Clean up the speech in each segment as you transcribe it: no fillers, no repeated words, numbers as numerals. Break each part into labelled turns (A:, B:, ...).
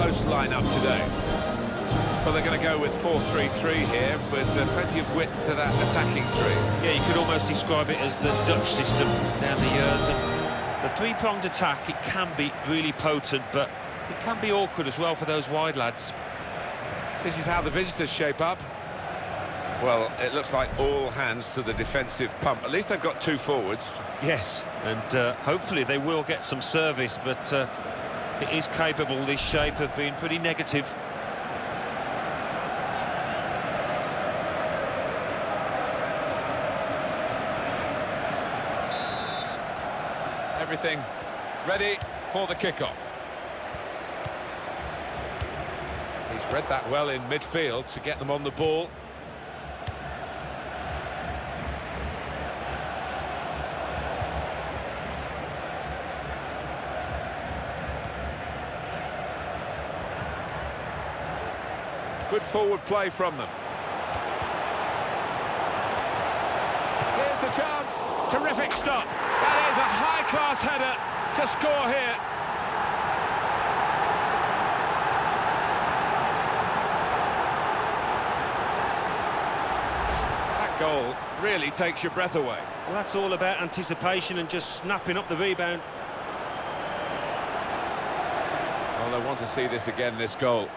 A: close lineup today. Well, they're going to go with 4-3-3 here, with plenty of width to that attacking three.
B: Yeah, you could almost describe it as the Dutch system down the years. And the three-pronged attack, it can be really potent, but it can be awkward as well for those wide lads.
A: This is how the visitors shape up. Well, it looks like all hands to the defensive pump. At least they've got two forwards.
B: Yes, and hopefully they will get some service, but it is capable, this shape, of being pretty negative.
A: Everything ready for the kickoff. He's read that well in midfield to get them on the ball. Good forward play from them. Here's the chance. Terrific stop. That is a high-class header to score here. That goal really takes your breath away.
B: Well, that's all about anticipation and just snapping up the rebound.
A: Well, they want to see this again, this goal.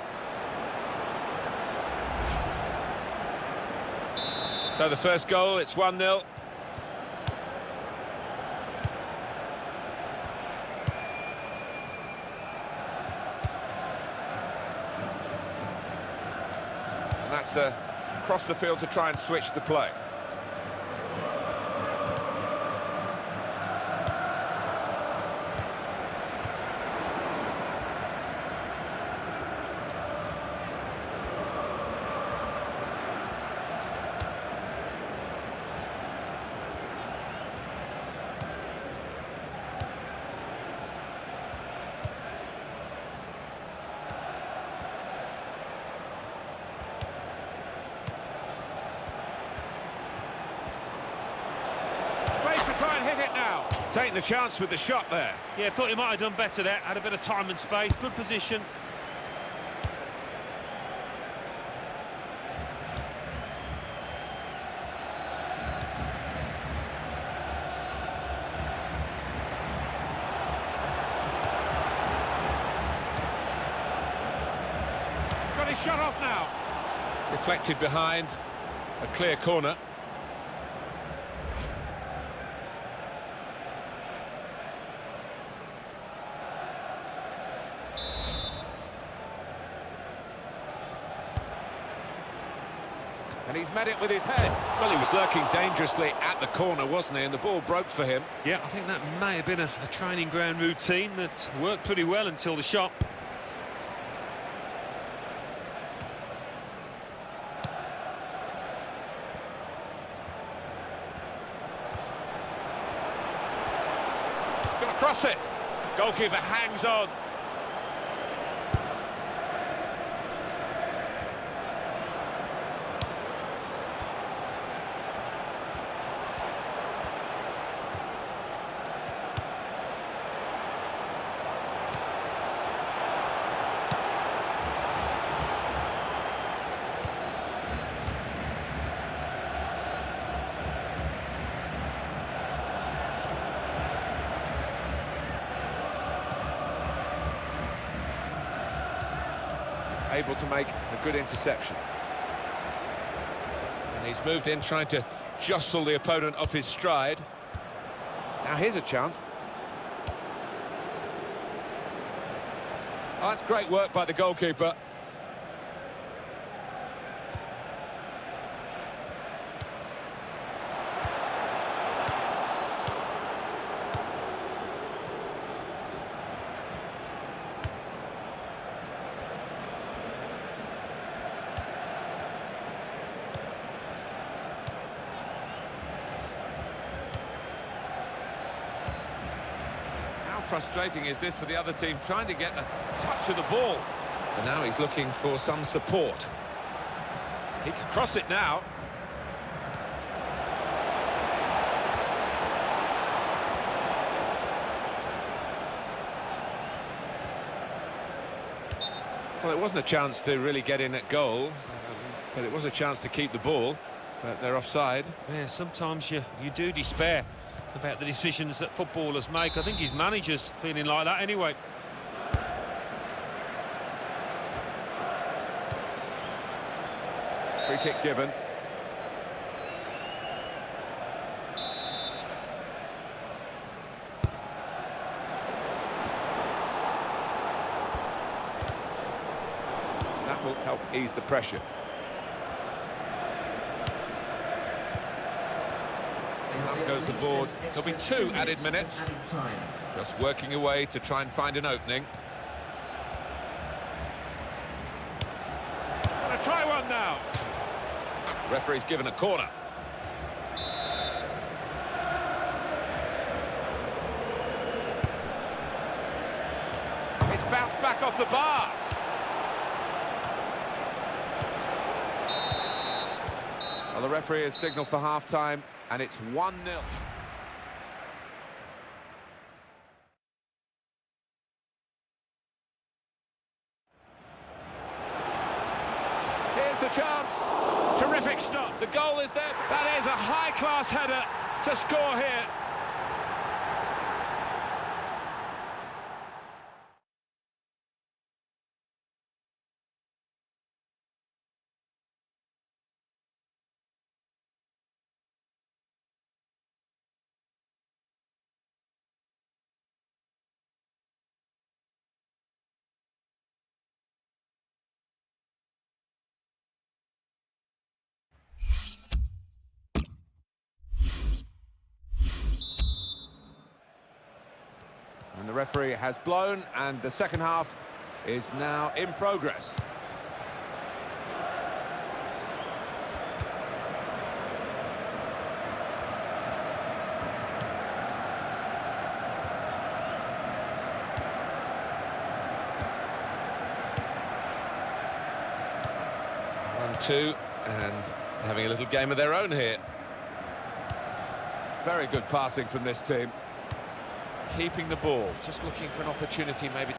A: So the first goal, it's 1-0. And that's across the field to try and switch the play. Try and hit it now. Taking the chance with the shot there.
B: Yeah, thought he might have done better there. Had a bit of time and space. Good position.
A: He's got his shot off now. Deflected behind. A clear corner. And he's met it with his head. Well, he was lurking dangerously at the corner, wasn't he? And the ball broke for him.
B: Yeah, I think that may have been a training ground routine that worked pretty well until the shot.
A: He's going to cross it. Goalkeeper hangs on. Able to make a good interception. And he's moved in trying to jostle the opponent off his stride. Now here's a chance. Oh, that's great work by the goalkeeper. How frustrating is this for the other team, trying to get the touch of the ball? And now he's looking for some support. He can cross it now. Well, it wasn't a chance to really get in at goal, but it was a chance to keep the ball. But they're offside.
B: Yeah, sometimes you do despair about the decisions that footballers make. I think his manager's feeling like that anyway.
A: Free kick given. That will help ease the pressure. Up goes the board. There'll be 2 added minutes. Just working away to try and find an opening. Gonna try one now. Referee's given a corner. It's bounced back off the bar. Well, the referee has signalled for half-time, and it's 1-0. Here's the chance. Terrific stop. The goal is there. That is a high-class header to score here. And the referee has blown, and the second half is now in progress. Two, and having a little game of their own here. Very good passing from this team. Keeping the ball, just looking for an opportunity maybe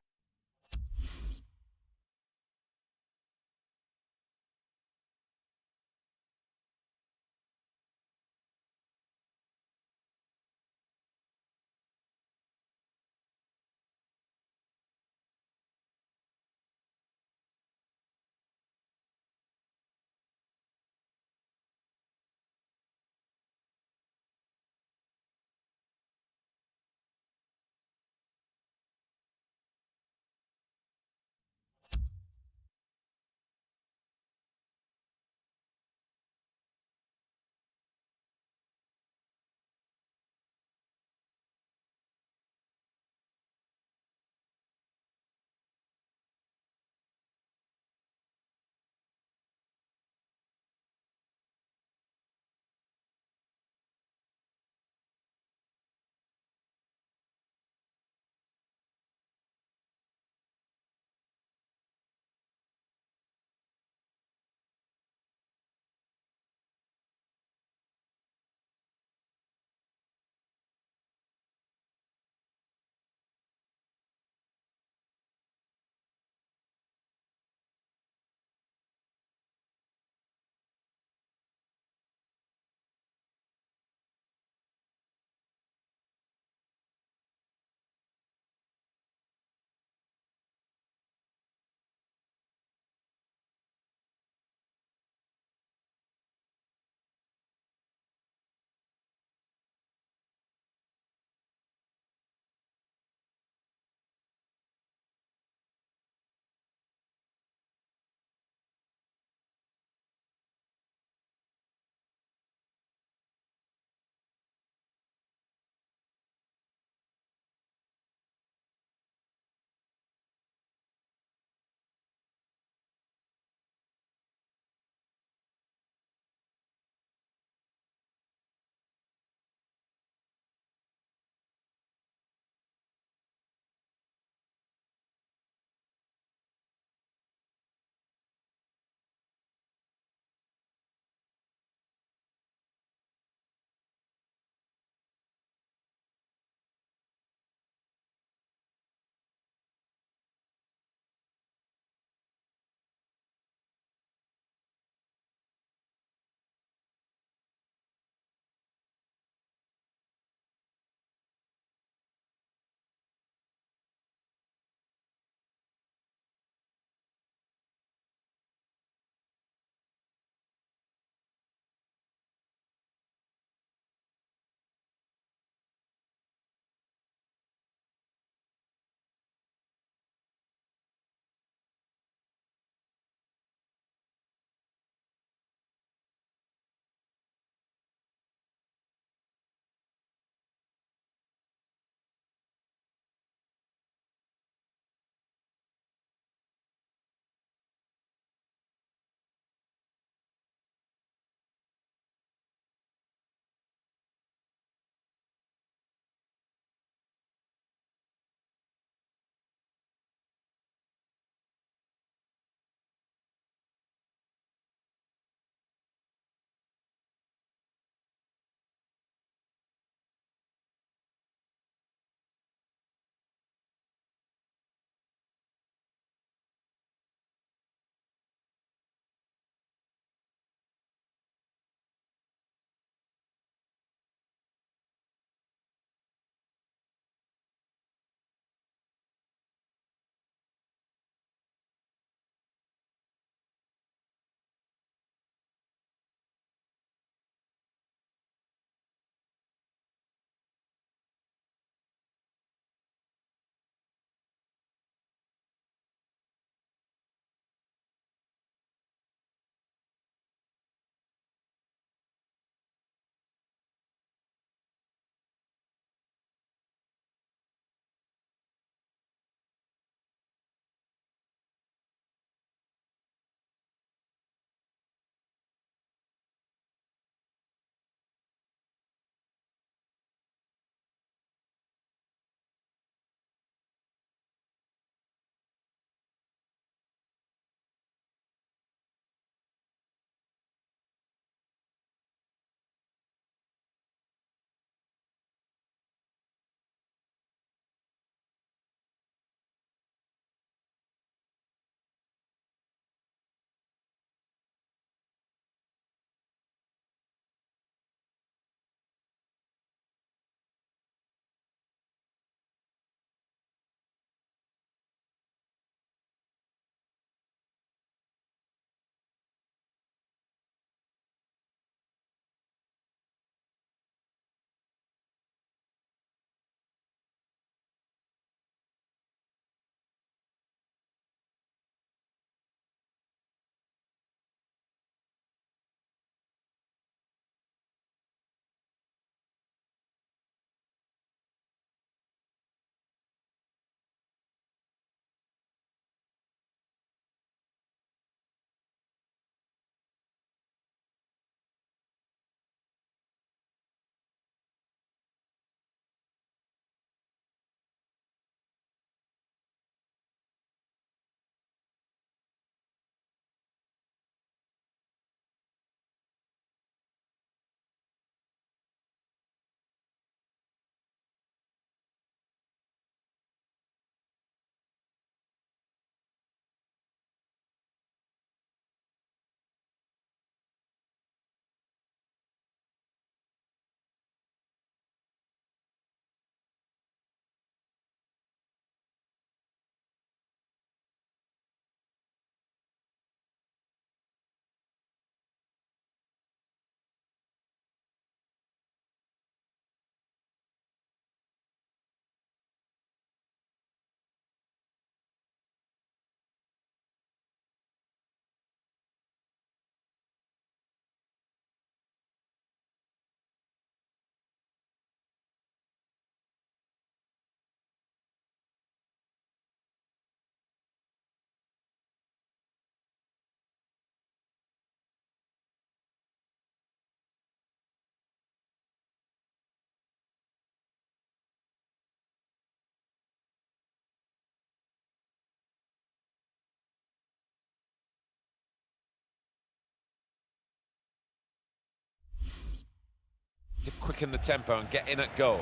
A: slacken the tempo and get in at goal.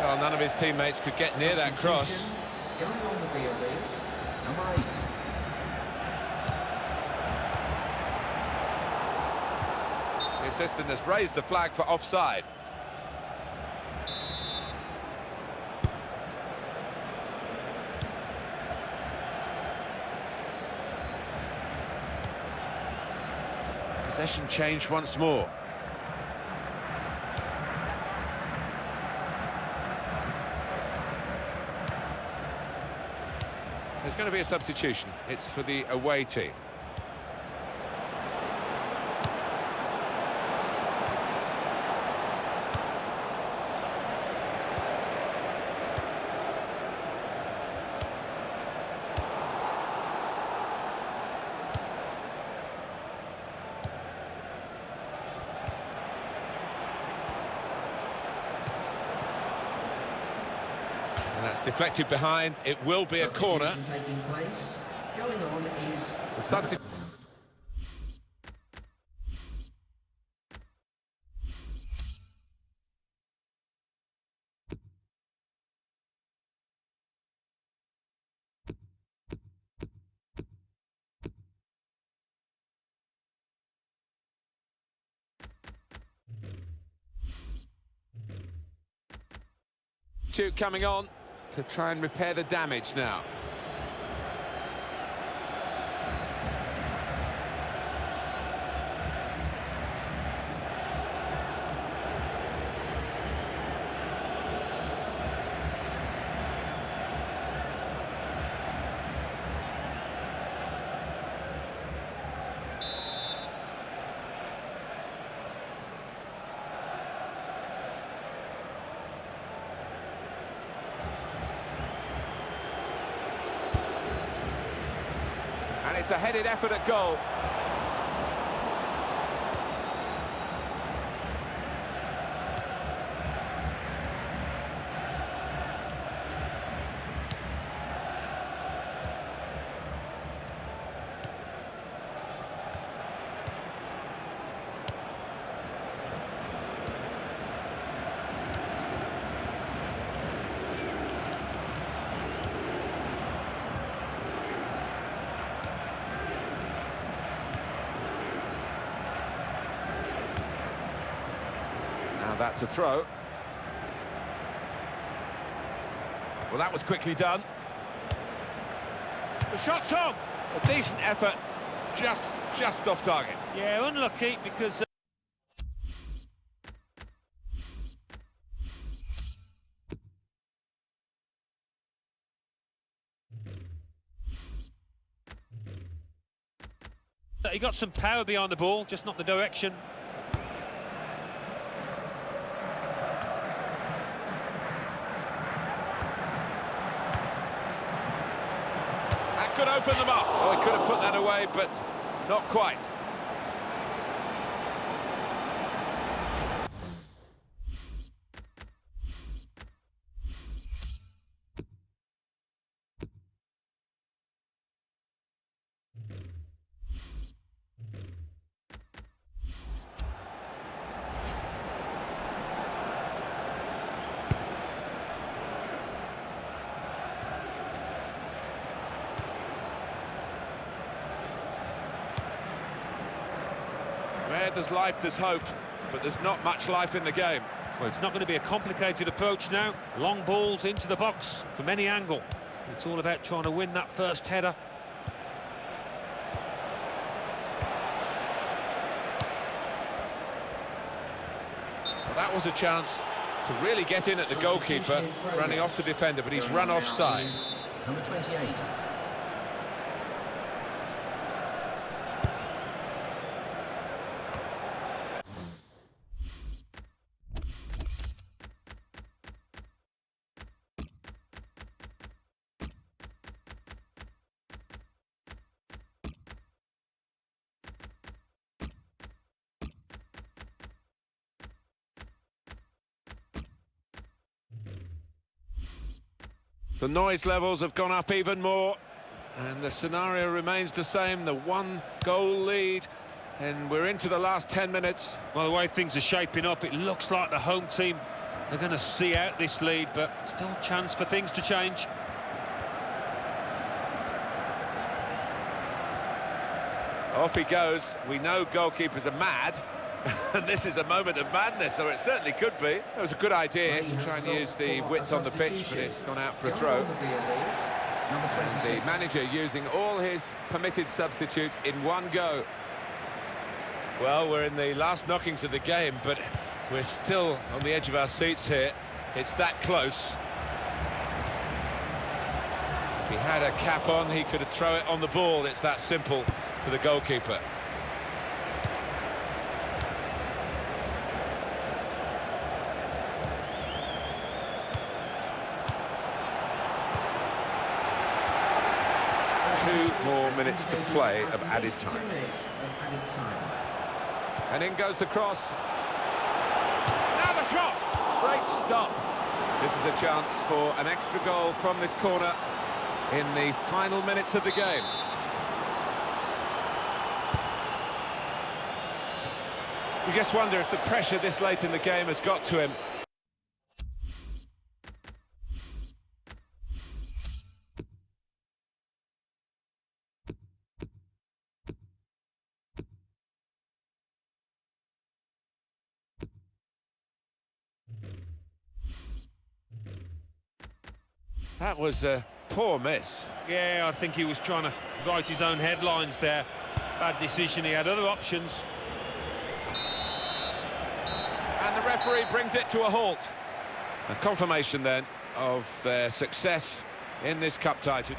A: Well, none of his teammates could get near that cross.
C: Going on the field is number 8.
A: The assistant has raised the flag for offside. Possession changed once more. There's going to be a substitution. It's for the away team. And that's deflected behind. It will be a corner.
C: Taking place. Going on is
A: The substitute. Coming on to try and repair the damage now. And it's a headed effort at goal. Now that's a throw. Well, that was quickly done. The shot's on. A decent effort, just off target.
B: Yeah, unlucky because... he got some power behind the ball, just not the direction.
A: That could open them up. Oh, he could have put that away, but not quite. Where there's life, there's hope, but there's not much life in the game.
B: Well, it's not going to be a complicated approach now. Long balls into the box from any angle. It's all about trying to win that first header.
A: Well, that was a chance to really get in at the goalkeeper, running off the defender, but he's run offside.
C: number 28.
A: The noise levels have gone up even more, and the scenario remains the same. The one-goal lead And we're into the last 10 minutes.
B: Well, the way things are shaping up, it looks like the home team are going to see out this lead, but still a chance for things to change.
A: Off he goes. We know goalkeepers are mad, and this is a moment of madness, or it certainly could be. It was a good idea to try and use the width on the pitch, but it's gone out for a throw. And the manager using all his permitted substitutes in one go. Well, we're in the last knockings of the game, but we're still on the edge of our seats here. It's that close. If he had a cap on, he could throw it on the ball. It's that simple for the goalkeeper. Two more minutes to play of added time. And in goes the cross. Now the shot! Great stop. This is a chance for an extra goal from this corner in the final minutes of the game. You just wonder if the pressure this late in the game has got to him. That was a poor miss.
B: Yeah, I think he was trying to write his own headlines there. Bad decision, he had other options.
A: And the referee brings it to a halt. A confirmation then of their success in this cup title.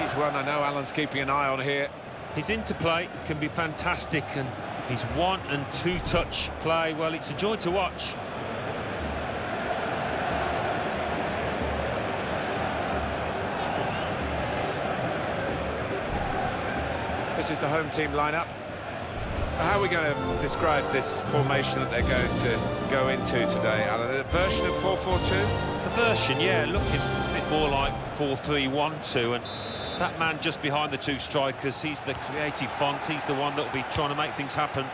A: He's one I know Alan's keeping an eye on here.
B: His interplay can be fantastic, and his one and two touch play, well, it's a joy to watch.
A: This is the home team lineup. How are we going to describe this formation that they're going to go into today, Alan? A version of 4-4-2?
B: A version, yeah, looking a bit more like 4-3-1-2, and that man just behind the two strikers, he's the creative font, he's the one that will be trying to make things happen.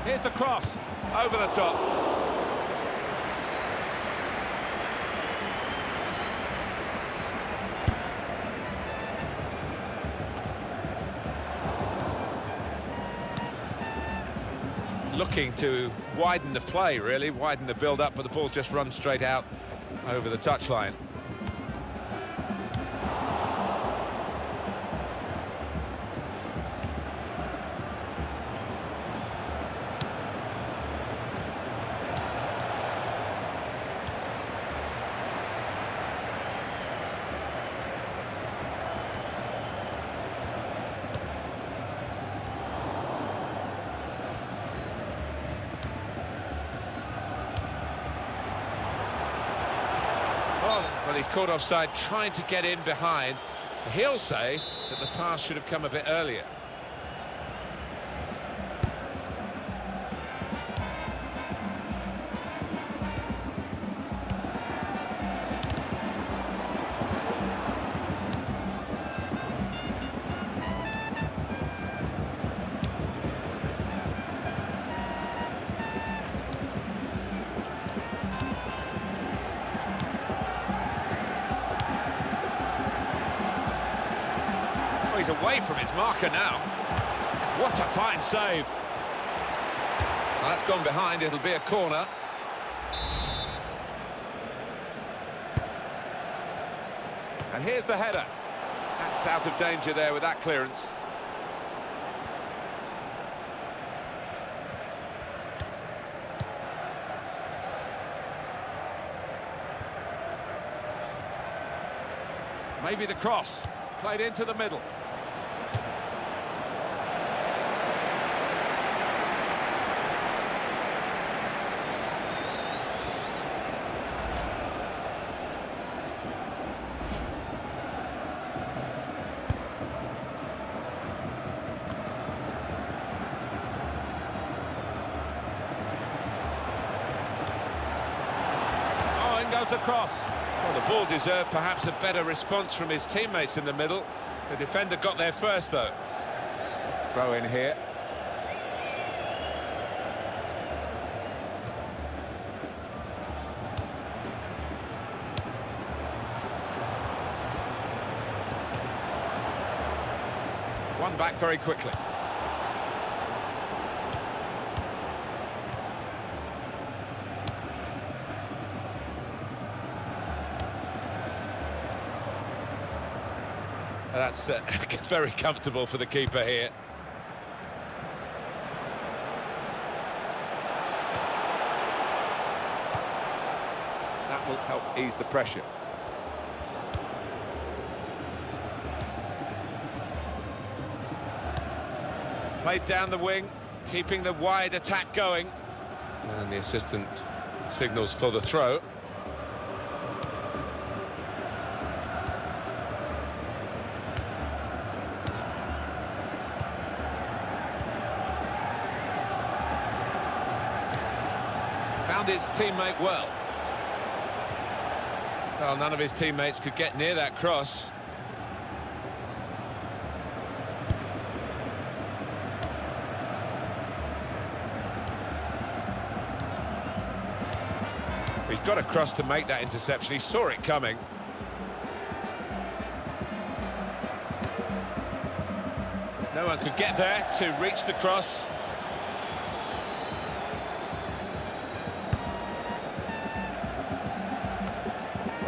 A: Here's the cross, over the top. Looking to widen the play, really, widen the build-up, but the ball's just run straight out over the touchline. Well, he's caught offside, trying to get in behind. He'll say that the pass should have come a bit earlier. He's away from his marker now. What a fine save. Well, that's gone behind, it'll be a corner. And here's the header. That's out of danger there with that clearance. Maybe the cross, played into the middle. Goes across. Well, the ball deserved perhaps a better response from his teammates in the middle. The defender got there first, though. Throw in here. One back very quickly. That's very comfortable for the keeper here. That will help ease the pressure. Played down the wing, keeping the wide attack going. And the assistant signals for the throw. Found his teammate well. Well, none of his teammates could get near that cross. He's got a cross to make that interception. He saw it coming. No one could get there to reach the cross.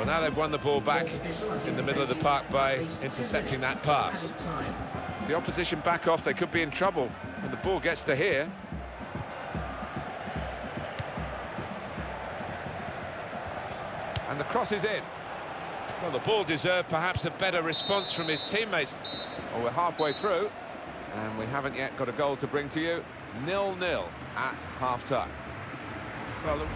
A: Well, now they've won the ball back in the middle of the park by intercepting that pass. The opposition back off, they could be in trouble when the ball gets to here. And the cross is in. Well, the ball deserved perhaps a better response from his teammates. Well, we're halfway through, and we haven't yet got a goal to bring to you. 0-0 at half-time. Well,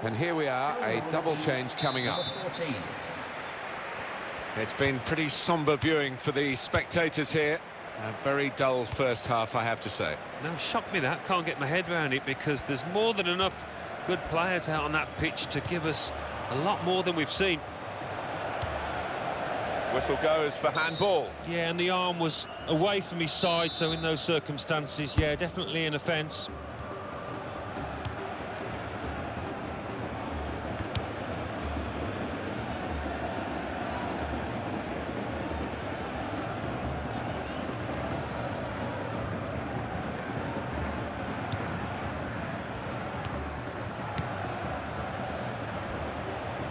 A: and here we are, a double change coming up. It's been pretty sombre viewing for the spectators here. A very dull first half, I have to say.
B: No, shocked me that. Can't get my head around it because there's more than enough good players out on that pitch to give us a lot more than we've seen.
A: Whistle goes for handball.
B: Yeah, and the arm was away from his side, so in those circumstances, yeah, definitely an offence.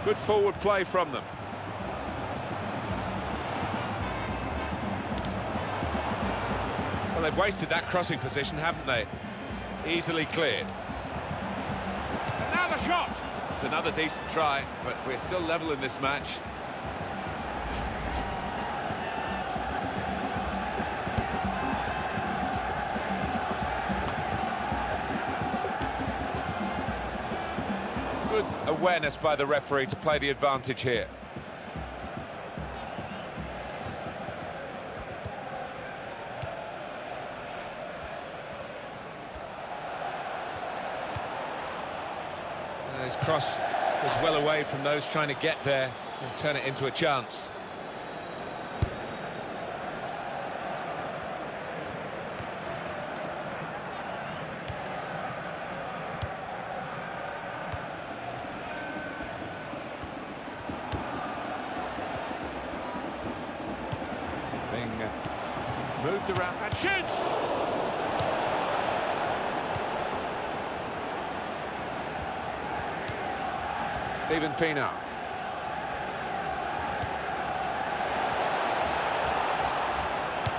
A: Good forward play from them. Well, they've wasted that crossing position, haven't they? Easily cleared. And now the shot! It's another decent try, but we're still level in this match. Good awareness by the referee to play the advantage here. His cross was well away from those trying to get there and turn it into a chance. Moved around and shoots! Stephen Pienaar.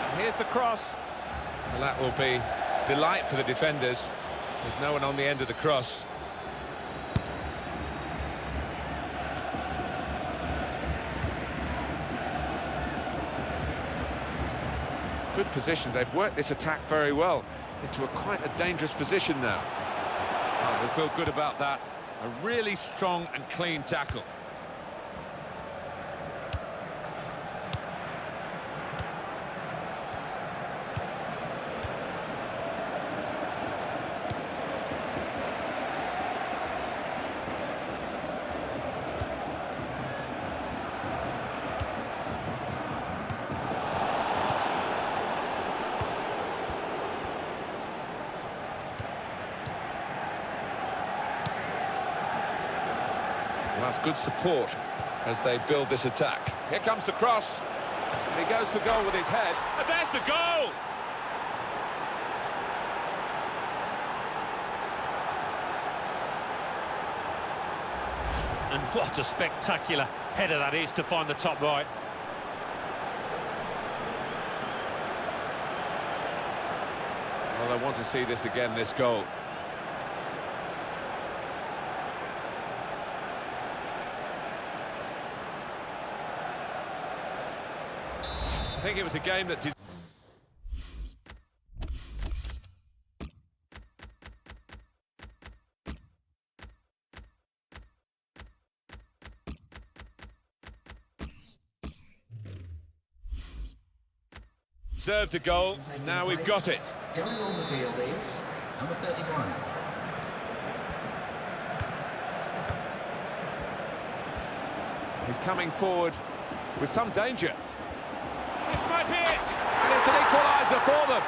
A: And here's the cross. Well, that will be delight for the defenders. There's no one on the end of the cross. Good position. They've worked this attack very well into quite a dangerous position now. Oh, we feel good about that. A really strong and clean tackle. Well, that's good support as they build this attack. Here comes the cross. And he goes for goal with his head. And there's the goal!
B: And what a spectacular header that is to find the top right.
A: Well, I want to see this again, this goal. I think it was a game that... Served the goal, now we've got it.
C: Going on the field is number 31.
A: He's coming forward with some danger. This might be it! And it's an equaliser for them.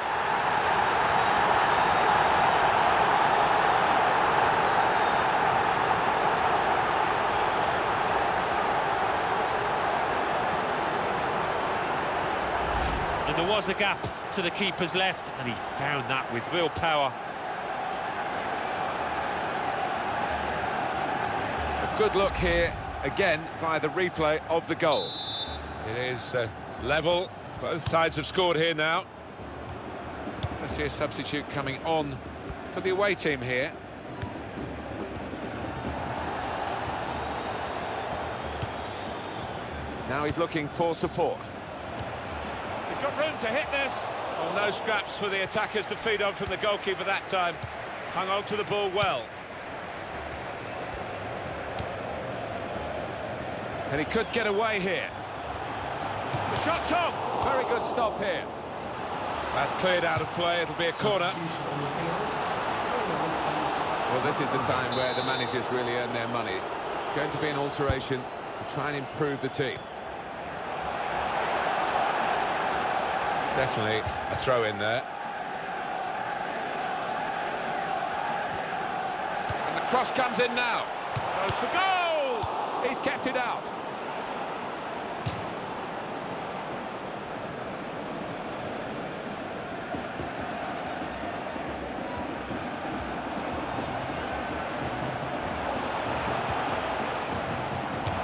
B: And there was a gap to the keeper's left, and he found that with real power.
A: A good look here, again, via the replay of the goal. It is level. Both sides have scored here now. Let's see a substitute coming on for the away team here. Now he's looking for support. He's got room to hit this. Oh, no scraps for the attackers to feed on from the goalkeeper that time. Hung on to the ball well. And he could get away here. The shot's on! Very good stop here. That's cleared out of play, it'll be a corner. Well, this is the time where the managers really earn their money. It's going to be an alteration to try and improve the team. Definitely a throw in there. And the cross comes in now. Goes for goal! He's kept it out.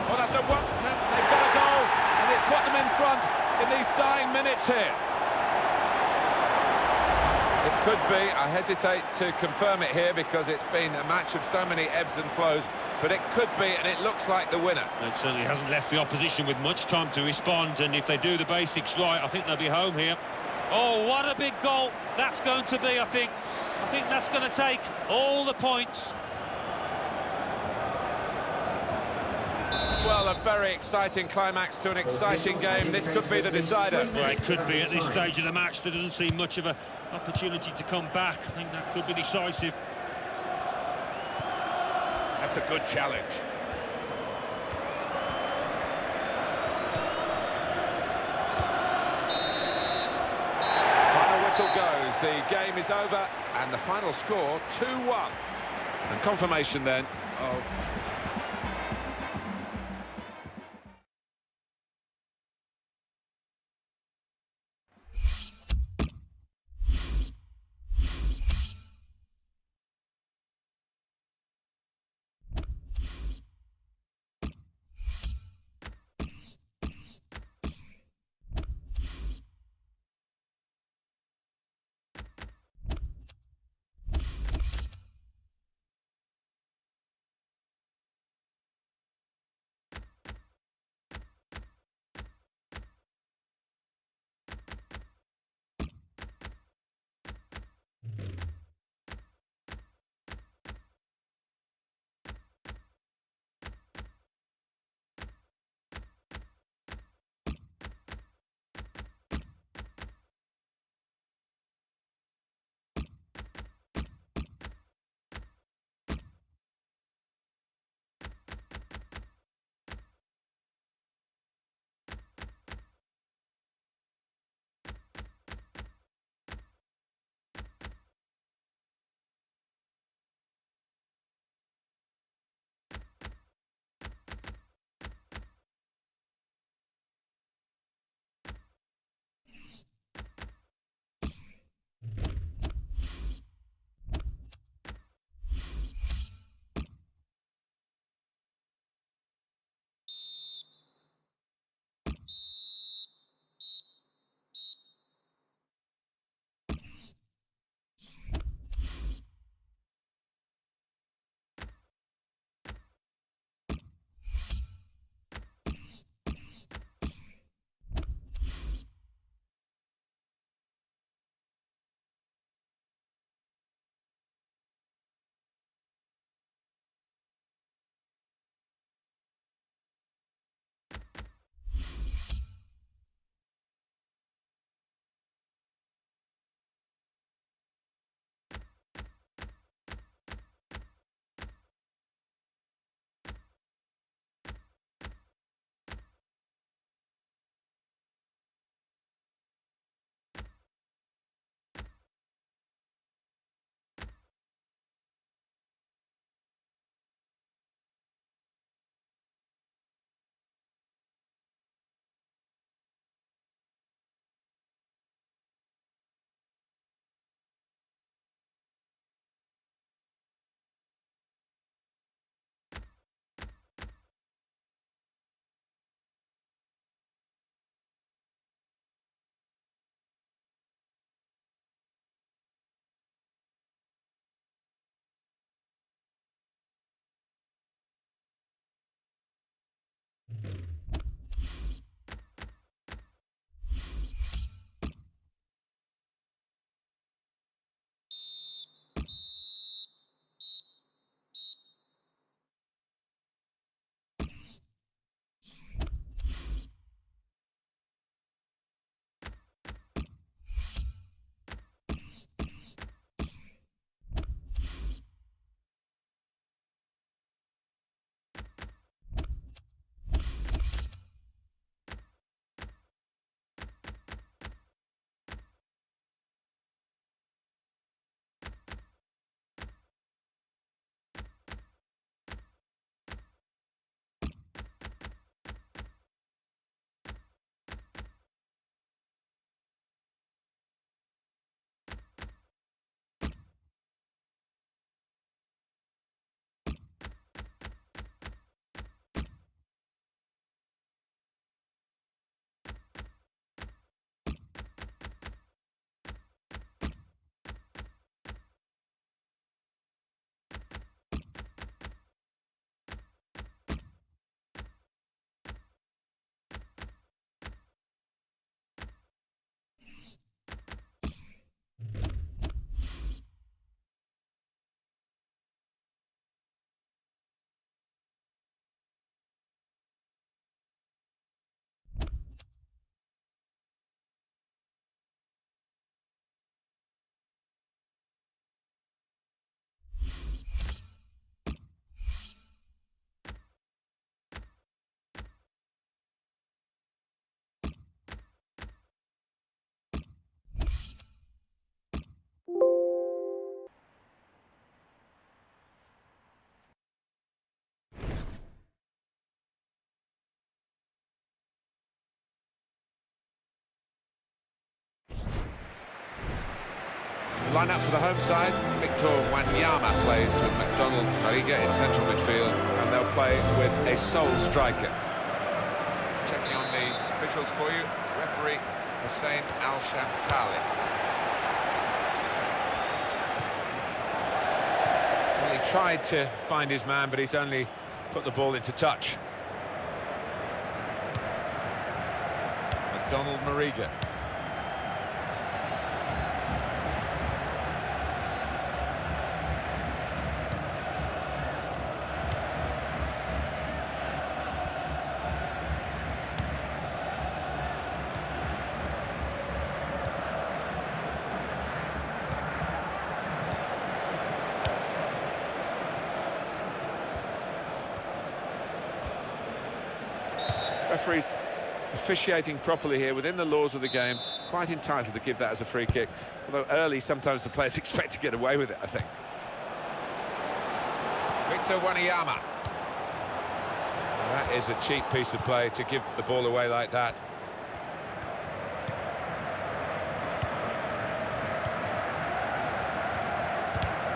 A: Well, that's a one. They've got a goal, and it's put them in front in these dying minutes here. It could be. I hesitate to confirm it here because it's been a match of so many ebbs and flows, but it could be, and it looks like the winner.
B: It certainly hasn't left the opposition with much time to respond, and if they do the basics right, I think they'll be home here. Oh, what a big goal that's going to be, I think. I think that's going to take all the points.
A: Well, a very exciting climax to an exciting game. This could be the decider.
B: Well, it could be at this stage of the match. There doesn't seem much of an opportunity to come back. I think that could be decisive.
A: That's a good challenge. Final whistle goes. The game is over, and the final score 2-1. And confirmation then of Line up for the home side. Victor Wanyama plays with McDonald Mariga in central midfield, and they'll play with a sole striker. Checking on the officials for you. Referee Hussein Al-Shamkali. Well, he tried to find his man, but he's only put the ball into touch. McDonald Mariga. Referees officiating properly here within the laws of the game, quite entitled to give that as a free kick, although early sometimes the players expect to get away with it, I think. Victor Wanyama. That is a cheap piece of play to give the ball away like that.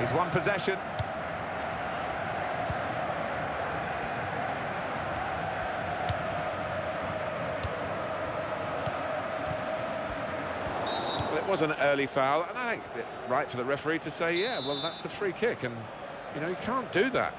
A: He's won possession. It was an early foul, and I think it's right for the referee to say, yeah, well, that's a free kick, and, you know, you can't do that.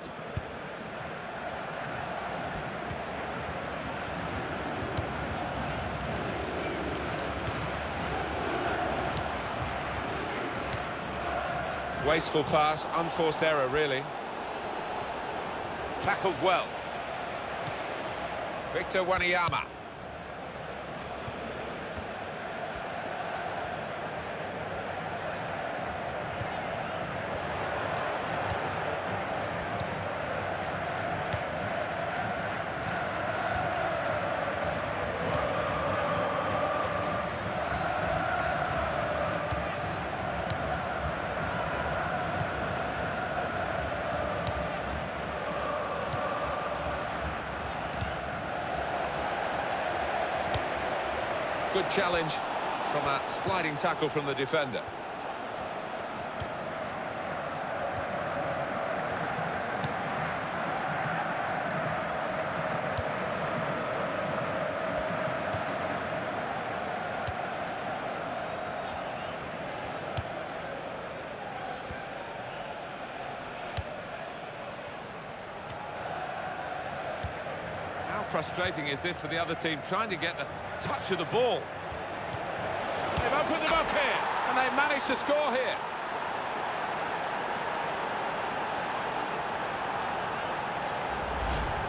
A: Wasteful pass, unforced error, really. Tackled well. Victor Wanyama. Good challenge from a sliding tackle from the defender. How frustrating is this for the other team, trying to get the touch of the ball? They've opened them up here, and they've managed to score here.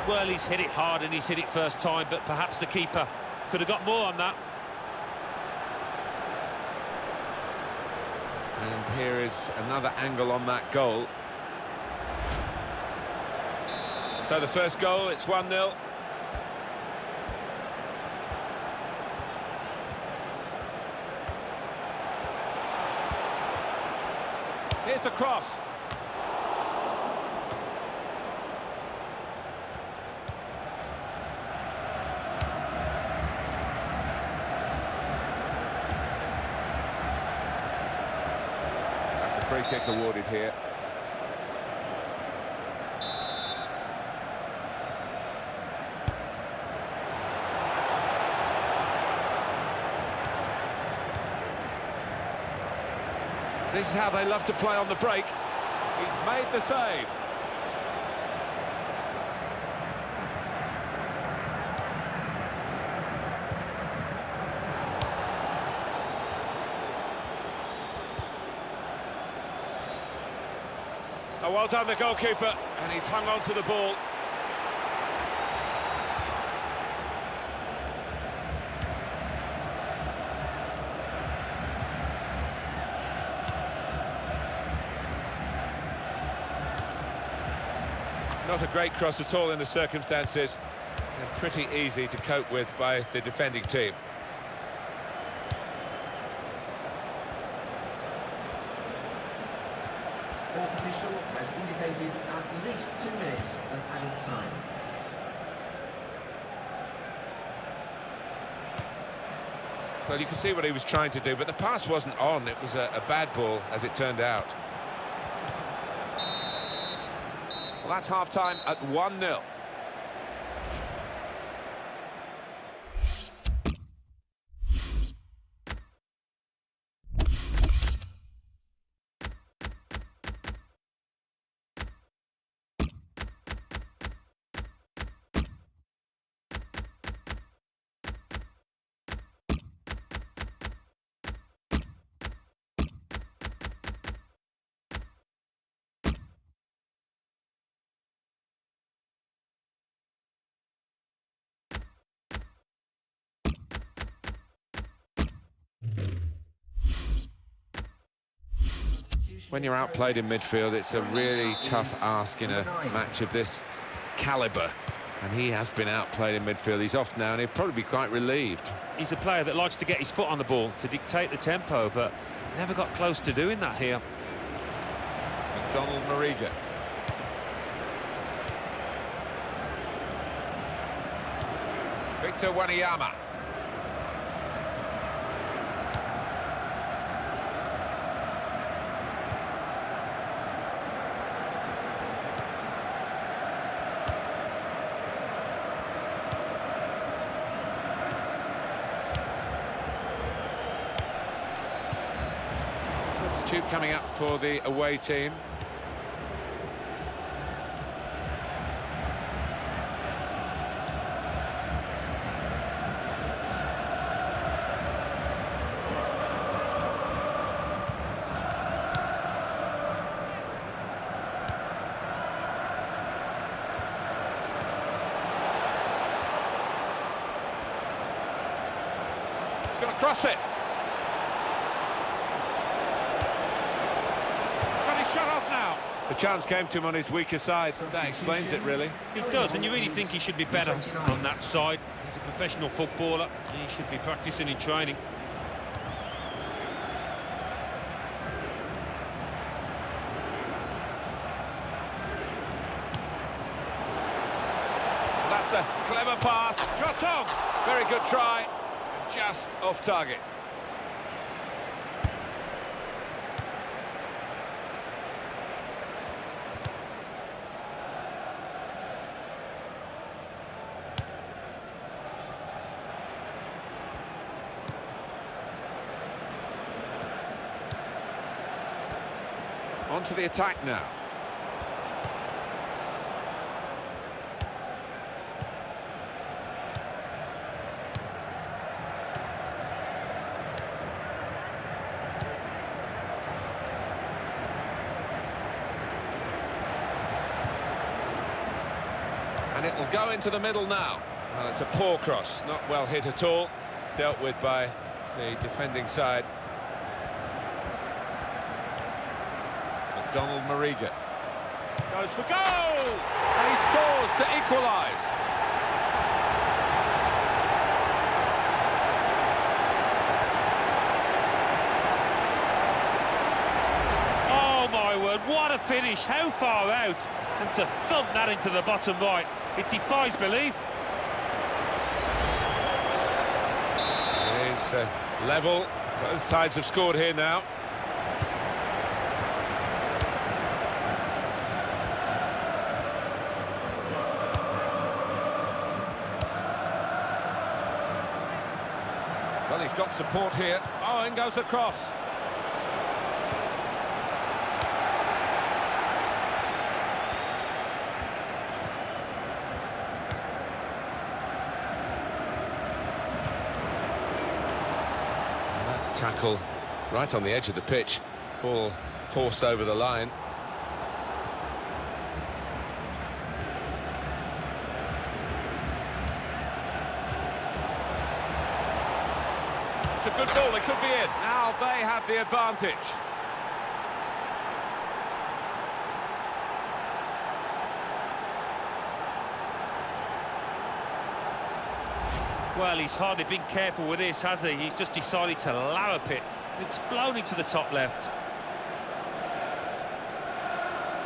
B: Well, he's hit it hard and he's hit it first time, but perhaps the keeper could have got more on that.
A: And here is another angle on that goal. So the first goal, it's 1-0. Here's the cross. That's a free kick awarded here. This is how they love to play on the break. He's made the save. Oh, well done, the goalkeeper, and he's hung on to the ball. Not a great cross at all in the circumstances, and pretty easy to cope with by the defending team.
C: Fourth official has indicated at least 2 minutes of added time.
A: Well, you can see what he was trying to do, but the pass wasn't on. It was a bad ball, as it turned out. Well, that's half-time at 1-0. When you're outplayed in midfield, it's a really tough ask in a match of this calibre. And he has been outplayed in midfield. He's off now, and he'll probably be quite relieved.
B: He's a player that likes to get his foot on the ball, to dictate the tempo, but never got close to doing that here.
A: Donald Mariga. Victor Wanyama. Substitute coming up for the away team. Going to cross it. Shut off now. The chance came to him on his weaker side. That explains it, really.
B: It does, and you really think he should be better on that side. He's a professional footballer. He should be practicing in training.
A: That's a clever pass. Shot on. Very good try. Just off target. On to the attack now. And it will go into the middle now. Well, it's a poor cross, not well hit at all. Dealt with by the defending side. Donald Mariga goes for goal, and he scores to equalise.
B: Oh my word, what a finish, how far out, and to thump that into the bottom right, it defies belief.
A: It is level, both sides have scored here now. Well, he's got support here. Oh, in goes the cross. That tackle right on the edge of the pitch. Ball forced over the line. It's a good ball, they could be in. Now they have the advantage.
B: Well, he's hardly been careful with this, has he? He's just decided to lollop it. It's flown into the top left.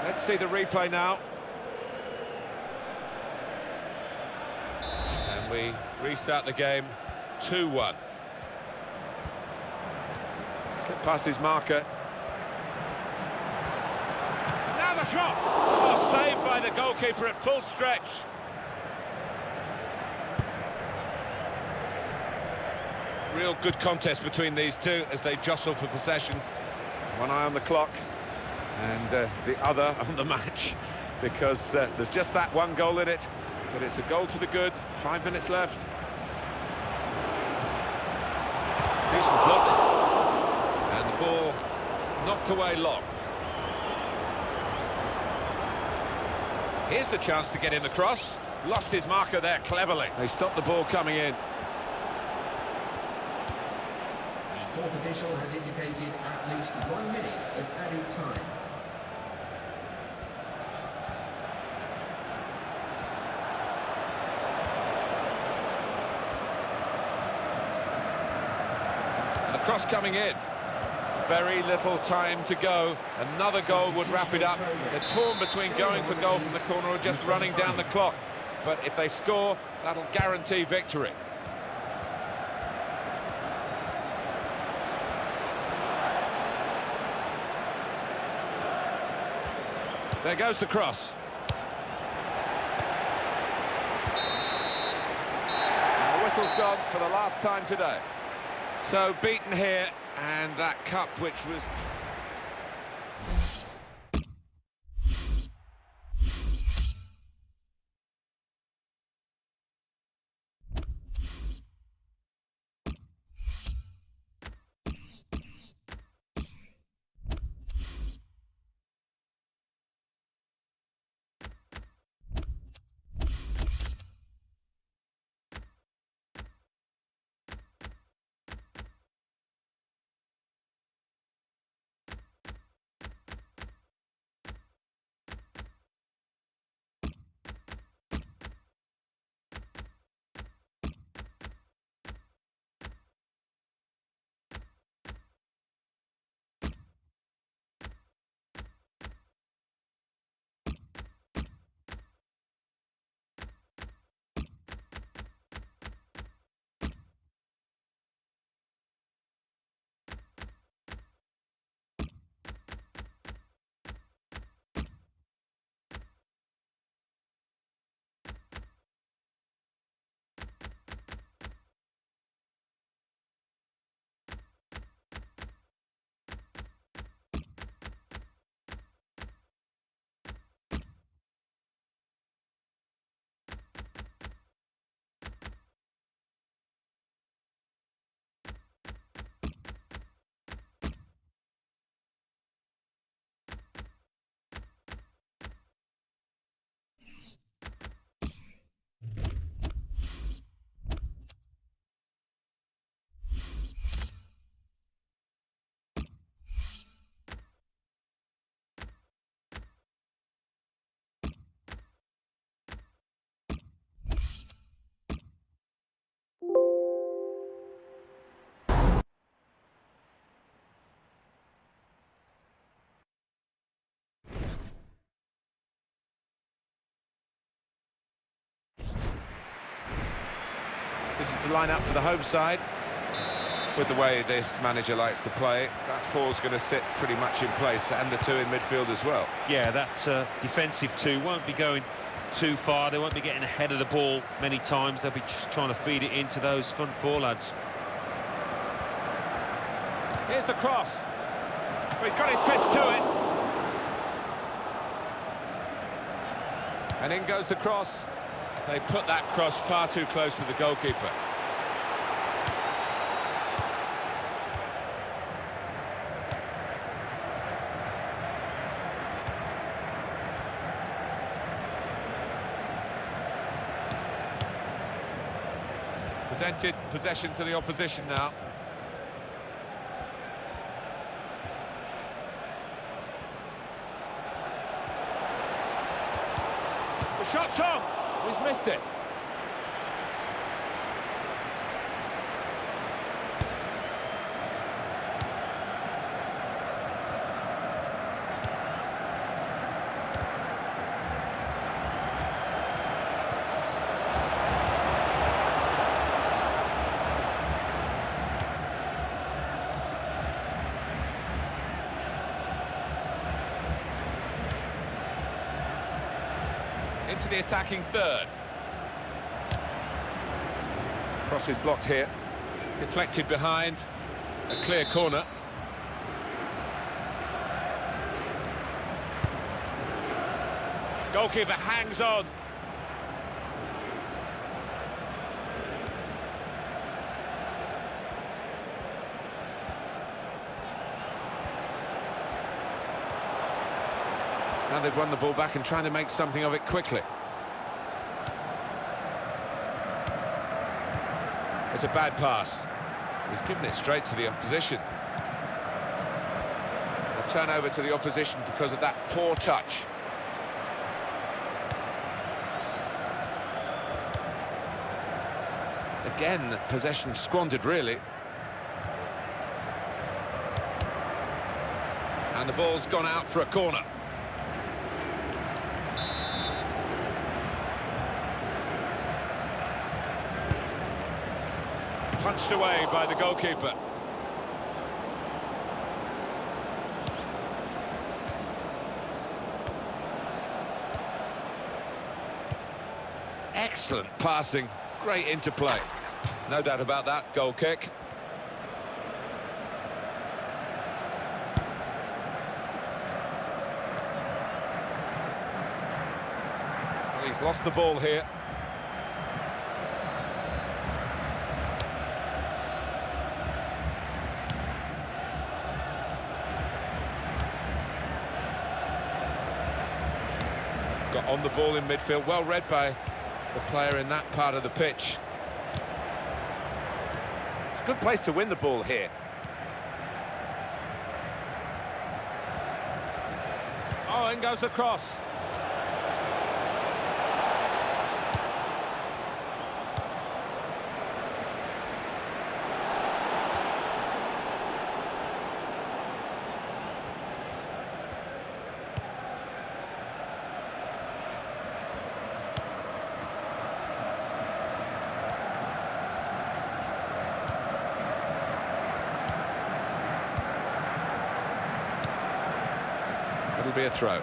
A: Let's see the replay now. And we restart the game 2-1. Slipped past his marker. Now the shot! Oh, saved by the goalkeeper at full stretch. Real good contest between these two as they jostle for possession. One eye on the clock and the other on the match, because there's just that one goal in it, but it's a goal to the good. 5 minutes left. Decent block, and the ball knocked away long. Here's the chance to get in the cross. Lost his marker there cleverly. They stopped the ball coming in.
C: The fourth official has indicated at least 1 minute of added time.
A: And the cross coming in. Very little time to go. Another goal would wrap it up. They're torn between going for goal from the corner or just running down the clock. But if they score, that'll guarantee victory. There goes the cross. And the whistle's gone for the last time today. So beaten here, and that cup, which was... This is the lineup for the home side. With the way this manager likes to play, that four's going to sit pretty much in place, and the two in midfield as well.
B: Yeah, that defensive two won't be going too far. They won't be getting ahead of the ball many times. They'll be just trying to feed it into those front four lads.
A: Here's the cross. He's got his fist to it. And in goes the cross. They put that cross far too close to the goalkeeper. Presented possession to the opposition now. The shot's on! He's missed it. into the attacking third. Cross is blocked here. Deflected behind. A clear corner. Goalkeeper hangs on. Now they've won the ball back and trying to make something of it quickly. It's a bad pass. He's given it straight to the opposition. A turnover to the opposition because of that poor touch. Again, possession squandered, really. And the ball's gone out for a corner. Punched away by the goalkeeper. Excellent passing, great interplay. No doubt about that, goal kick. Well, he's lost the ball here. Got on the ball in midfield, well read by the player in that part of the pitch. It's a good place to win the ball here. Oh, in goes the cross. It'll be a throw.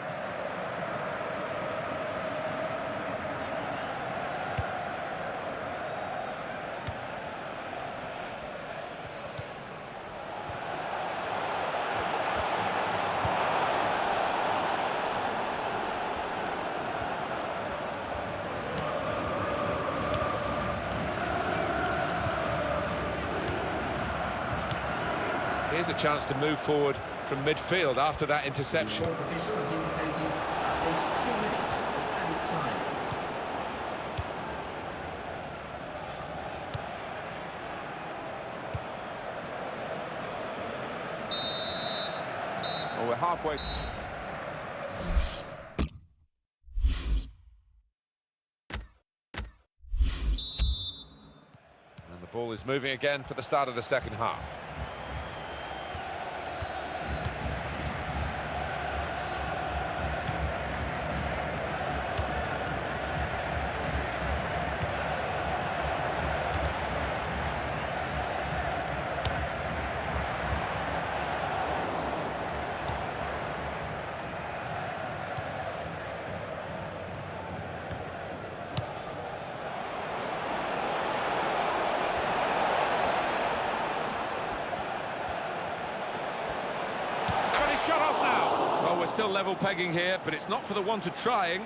A: Here's a chance to move forward from midfield after that interception.
C: The fourth official has indicated at least 2 minutes of added time.
A: Well, we're halfway. And the ball is moving again for the start of the second half. Shut off now. Well, we're still level pegging here, but it's not for the want of trying.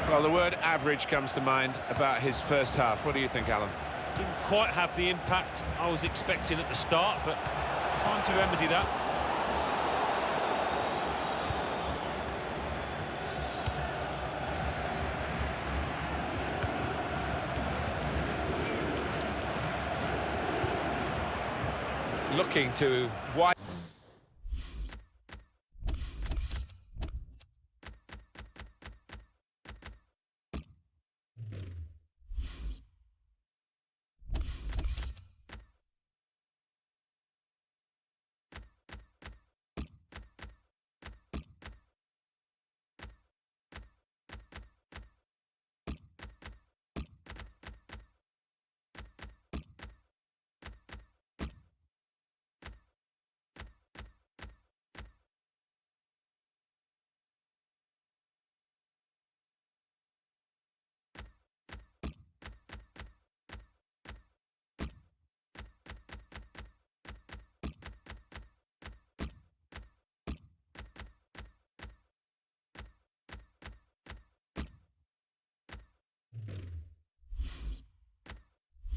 A: Well, the word average comes to mind about his first half. What do you think, Alan?
B: Didn't quite have the impact I was expecting at the start, but time to remedy that.
A: Looking to widen.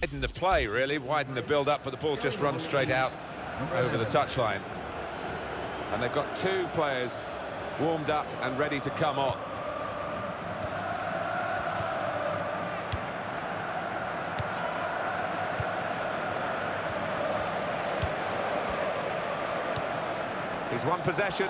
A: Widen the play, really, widen the build-up, but the ball just runs straight out over the touchline. And they've got two players warmed up and ready to come on. He's won possession.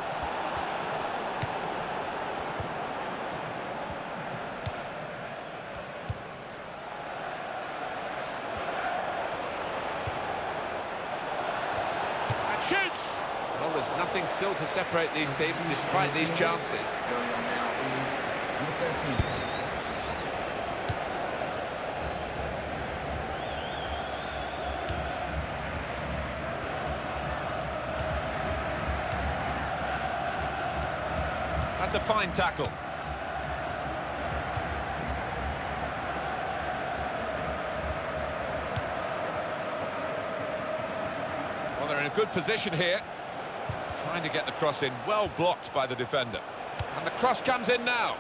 A: And shoots! Well, there's nothing still to separate these teams despite these chances.
C: Going on now is number 13.
A: That's a fine tackle. Well, they're in a good position here. Trying to get the cross in, well blocked by the defender. And the cross comes in now.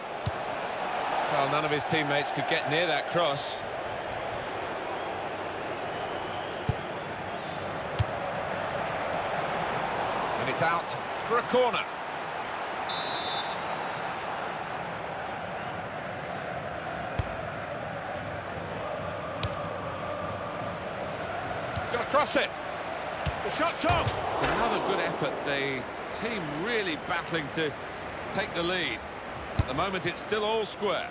A: Well, none of his teammates could get near that cross. And it's out for a corner. Going to cross it. The shot's on. It's another good effort. The team really battling to take the lead. At the moment, it's still all square.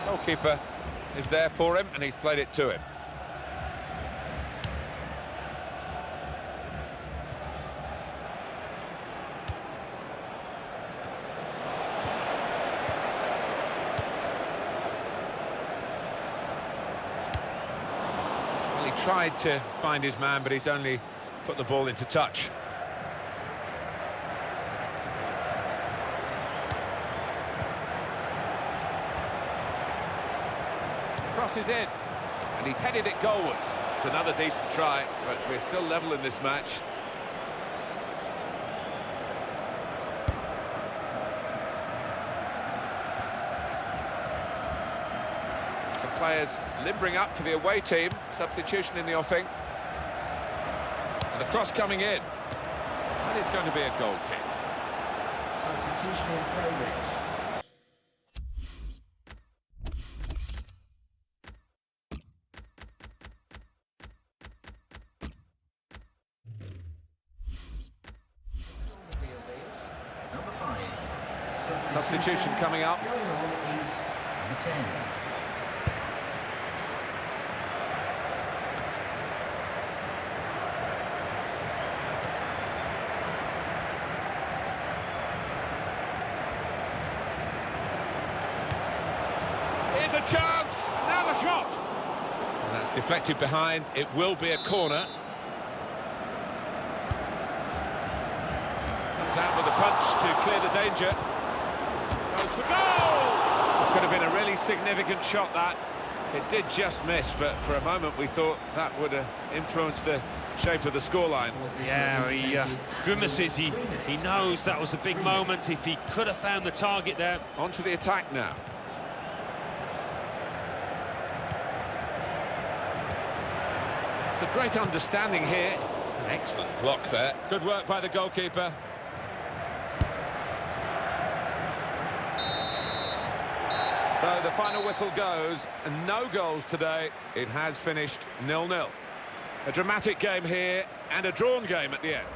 A: Goalkeeper is there for him, and he's played it to him. Tried to find his man, but he's only put the ball into touch. Crosses in, and he's headed it goalwards. It's another decent try, but we're still level in this match. Players limbering up for the away team. Substitution in the offing. And the cross coming in. That is going to be a goal kick.
C: Substitution in progress. Number 5.
A: Substitution coming up.
C: Going on is number 10.
A: Here's a chance! Now the shot! And that's deflected behind. It will be a corner. Comes out with a punch to clear the danger. Goes for goal! It could have been a really significant shot, that. It did just miss, but for a moment we thought that would have influenced the shape of the scoreline.
B: Yeah, he grimaces. He knows that was a big moment. If he could have found the target there.
A: On to the attack now. It's a great understanding here. Excellent block there. Good work by the goalkeeper. So the final whistle goes, and no goals today. It has finished 0-0. A dramatic game here, and a drawn game at the end.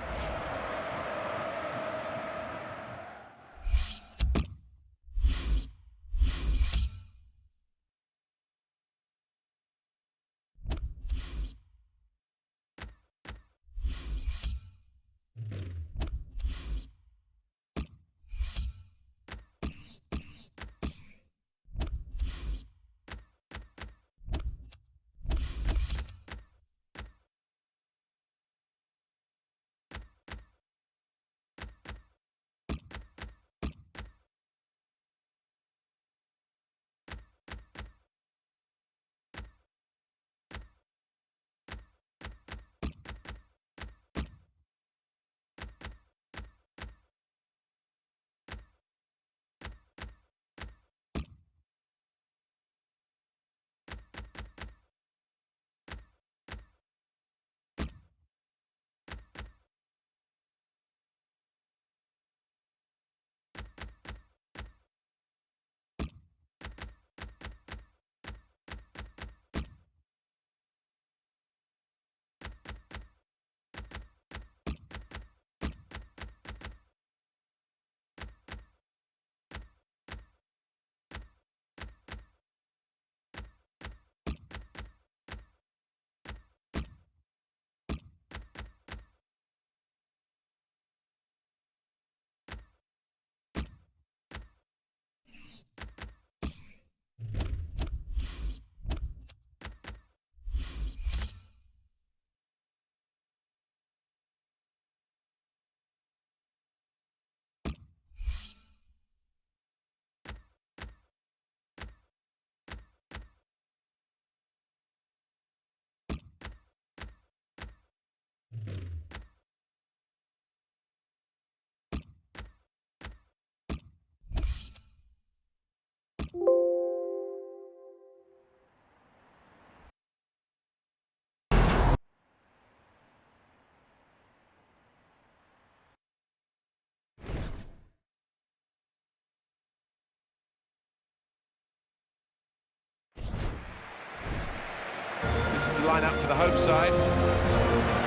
A: line up for the home side.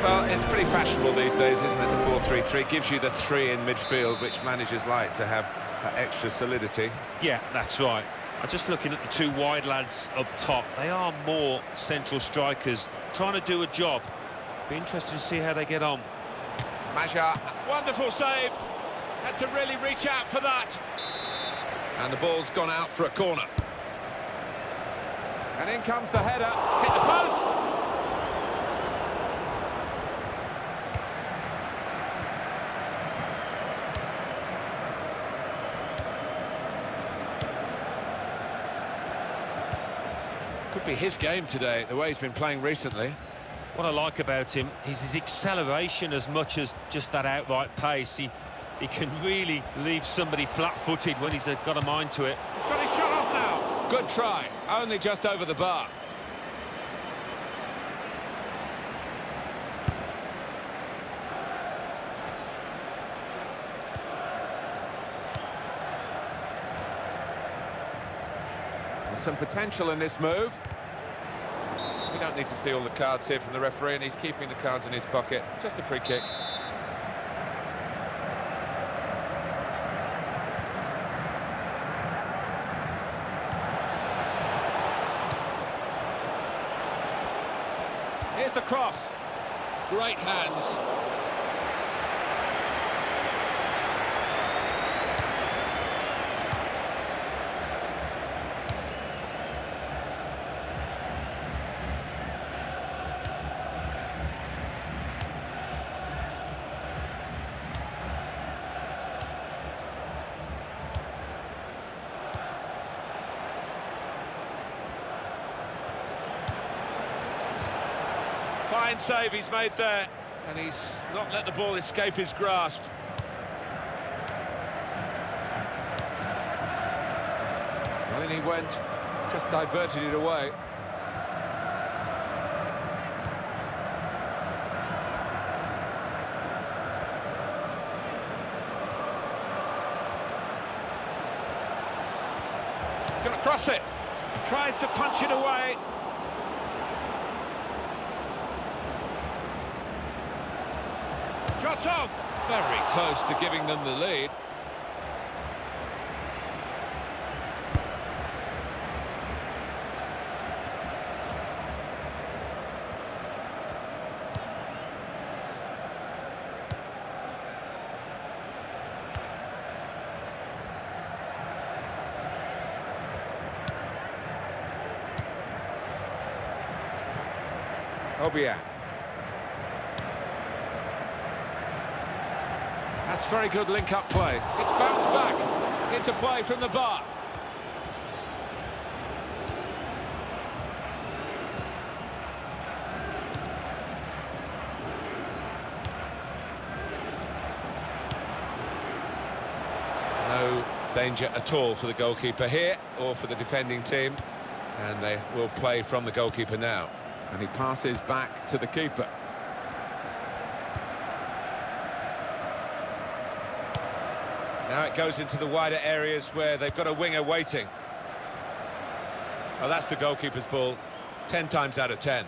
A: Well, it's pretty fashionable these days, isn't it, the 4-3-3? Gives you the three in midfield, which managers like to have extra solidity.
B: Yeah, that's right. I'm just looking at the two wide lads up top. They are more central strikers, trying to do a job. Be interested to see how they get on.
A: Maja, wonderful save. Had to really reach out for that. And the ball's gone out for a corner. And in comes the header. Hit the post. Could be his game today, the way he's been playing recently.
B: What I like about him is his acceleration as much as just that outright pace. He can really leave somebody flat-footed when he's got a mind to it.
A: He's got his shot off now. Good try, only just over the bar. There's some potential in this move. We don't need to see all the cards here from the referee, and he's keeping the cards in his pocket. Just a free kick. Here's the cross. Great hands. Fine save he's made there, and he's not let the ball escape his grasp. Well, in he went, just diverted it away. He's going to cross it, tries to punch it away. Shots on! Very close to giving them the lead. Obiang. That's very good link-up play. It's bounced back into play from the bar. No danger at all for the goalkeeper here, or for the defending team. And they will play from the goalkeeper now. And he passes back to the keeper. Now it goes into the wider areas where they've got a winger waiting. Oh, that's the goalkeeper's ball, 10 times out of 10.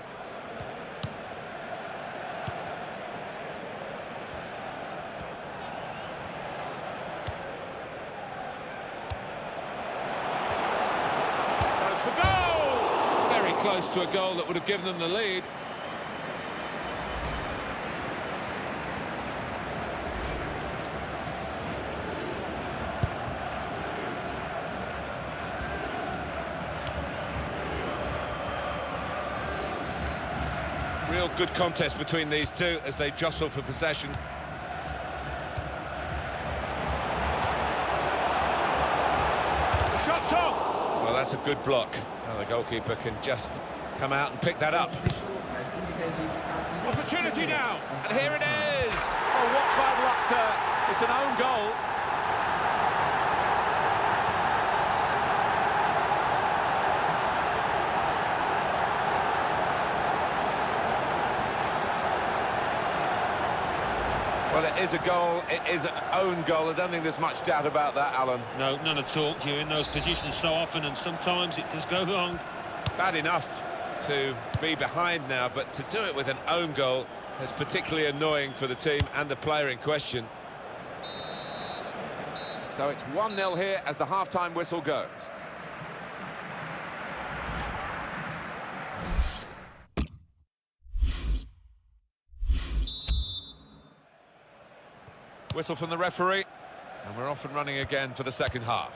A: Goes for goal! Very close to a goal that would have given them the lead. Real good contest between these two as they jostle for possession. The shot's on! Well, that's a good block. Now the goalkeeper can just come out and pick that up. Opportunity now, and here it is! Oh, what bad luck there. It's an own goal. Well, it is a goal, it is an own goal. I don't think there's much doubt about that, Alan.
B: No, none at all. You're in those positions so often, and sometimes it does go wrong.
A: Bad enough to be behind now, but to do it with an own goal is particularly annoying for the team and the player in question. So it's 1-0 here as the half-time whistle goes. Whistle from the referee, and we're off and running again for the second half.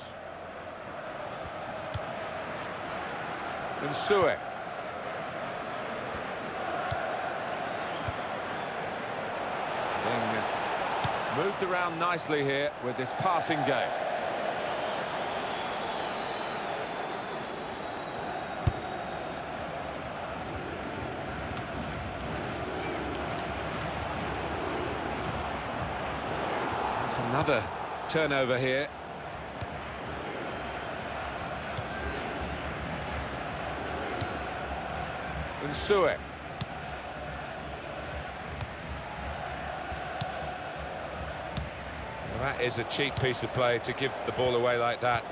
A: Unsue. Being moved around nicely here with this passing game. That's another turnover here. Unsue. Well, that is a cheap piece of play to give the ball away like that.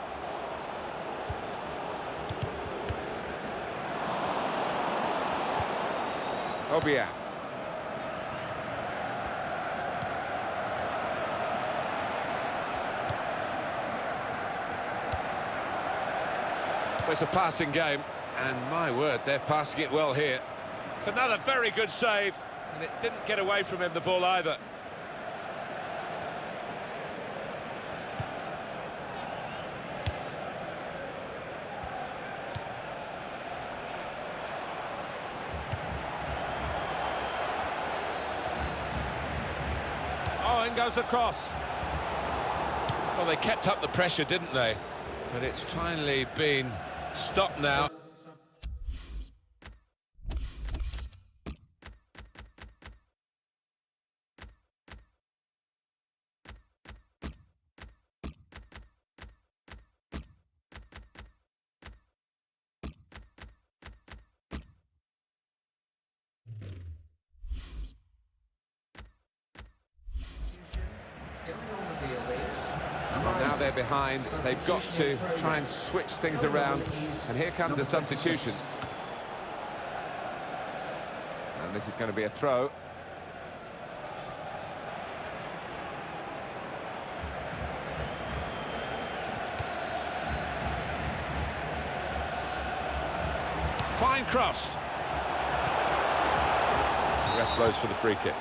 A: Obiang. It's a passing game, and my word, they're passing it well here. It's another very good save, and it didn't get away from him, the ball, either. Oh, in goes the cross. Well, they kept up the pressure, didn't they? But it's finally been stopped now. Well, now they're behind. They've got to try and switch things around. And here comes a substitution. And this is going to be a throw. Fine cross. The ref blows for the free kick.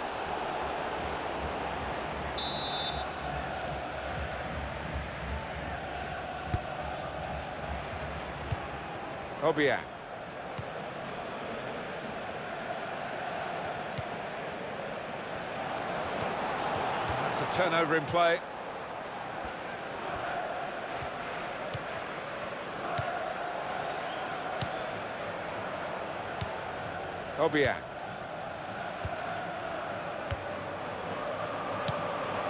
A: Obiang. That's a turnover in play. Obiang.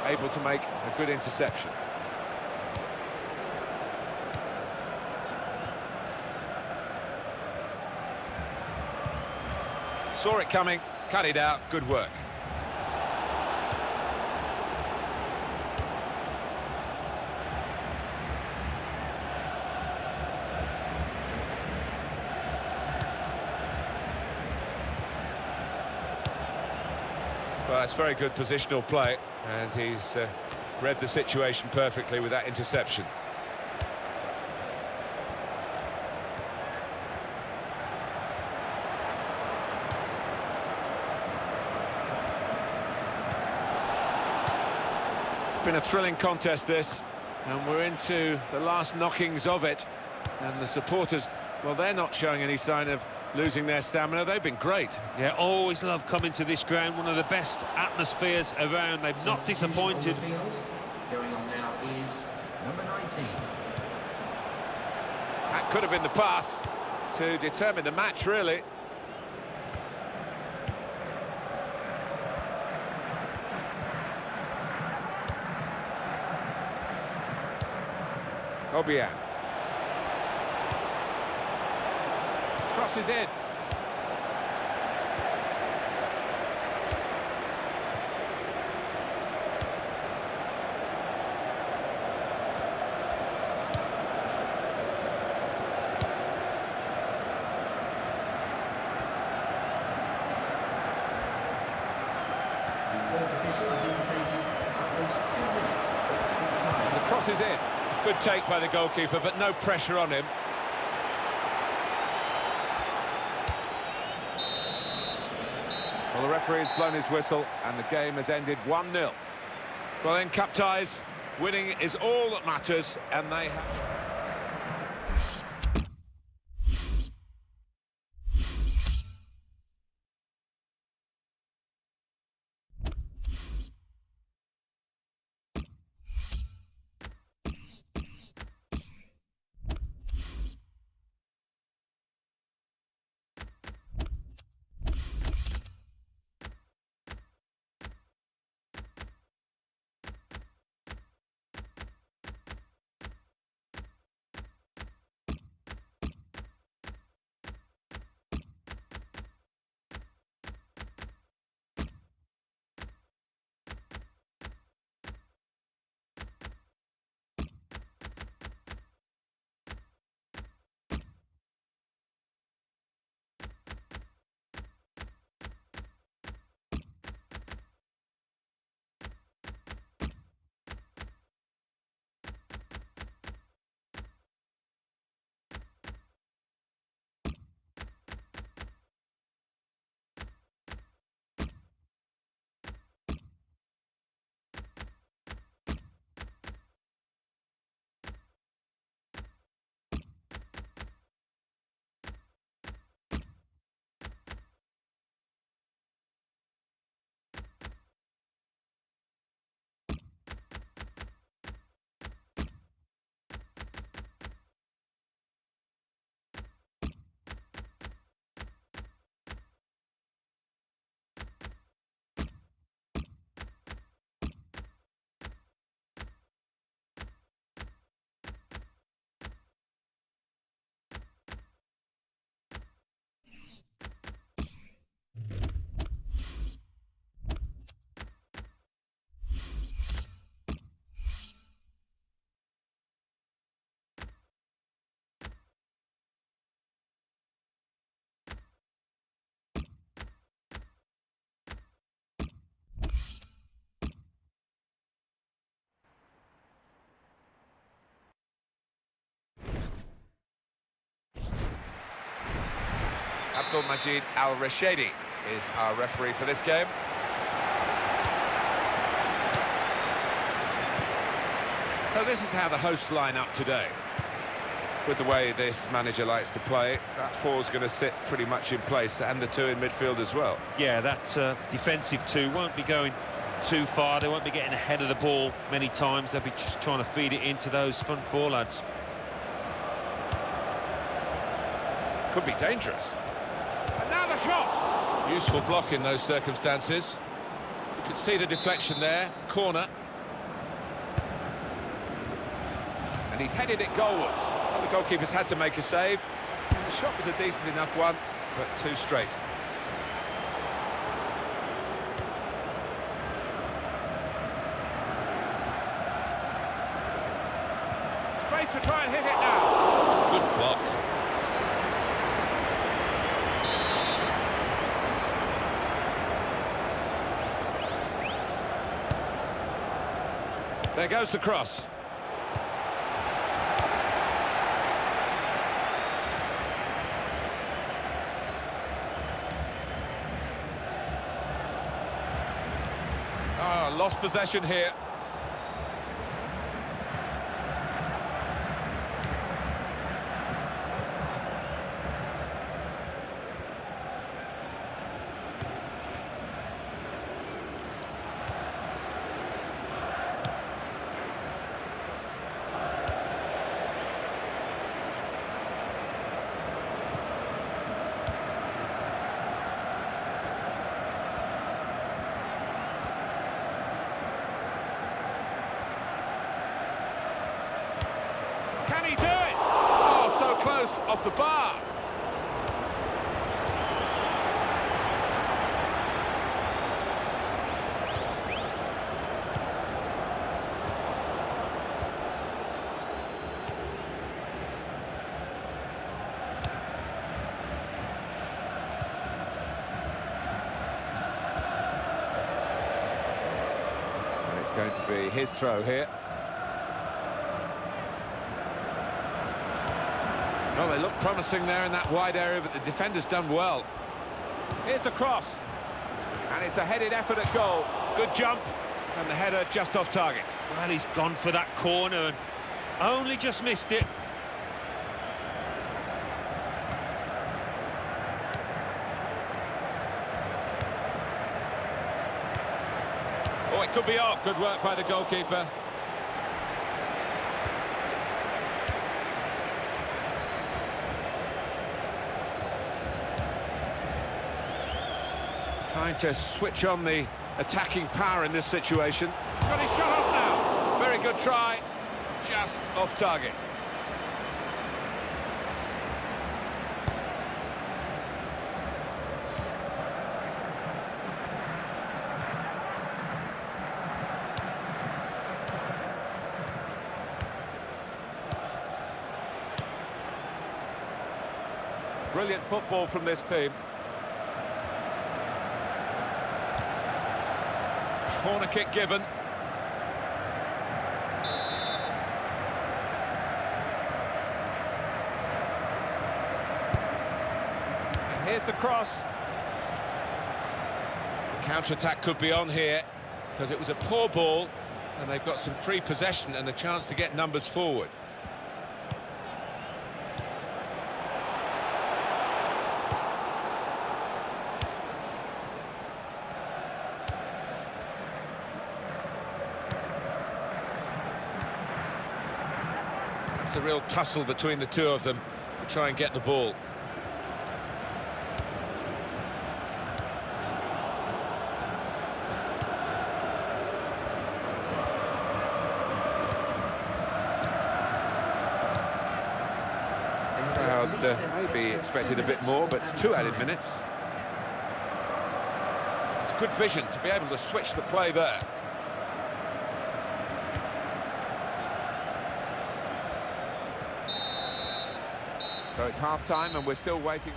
A: Able to make a good interception. Saw it coming, cut it out, good work. Well, that's very good positional play, and he's read the situation perfectly with that interception. It's been a thrilling contest, this, and we're into the last knockings of it, and the supporters, well, they're not showing any sign of losing their stamina. They've been great.
B: Yeah, always love coming to this ground, one of the best atmospheres around. They've not disappointed.
C: Going on now is number 19.
A: That could have been the pass to determine the match, really. Obiang. Crosses in. Crosses in. Good take by the goalkeeper, but no pressure on him. Well, the referee has blown his whistle, and the game has ended 1-0. Well, in cup ties, winning is all that matters, and they have... Majid Al-Rashidi is our referee for this game. So this is how the hosts line up today. With the way this manager likes to play, that four's going to sit pretty much in place, and the two in midfield as well.
B: Yeah, that defensive two won't be going too far. They won't be getting ahead of the ball many times. They'll be just trying to feed it into those front four lads.
A: Could be dangerous. And now the shot! Useful block in those circumstances. You can see the deflection there, corner. And he's headed it goalwards. Well, the goalkeeper's had to make a save. The shot was a decent enough one, but too straight. Space to try and hit it now. It's a good block. There goes the cross. Oh, lost possession here. Can he do it? Oh, so close, off the bar. And it's going to be his throw here. Well, they look promising there in that wide area, but the defender's done well. Here's the cross. And it's a headed effort at goal. Good jump, and the header just off target.
B: Well, he's gone for that corner and only just missed it.
A: Oh, it could be off. Good work by the goalkeeper. Trying to switch on the attacking power in this situation. He's got his shot off now. Very good try. Just off target. Brilliant football from this team. Corner kick given. And here's the cross. The counter-attack could be on here because it was a poor ball and they've got some free possession and a chance to get numbers forward. It's a real tussle between the two of them to try and get the ball. Crowd maybe expected a bit more, but it's 2 added minutes. It's good vision to be able to switch the play there. So it's half-time and we're still waiting.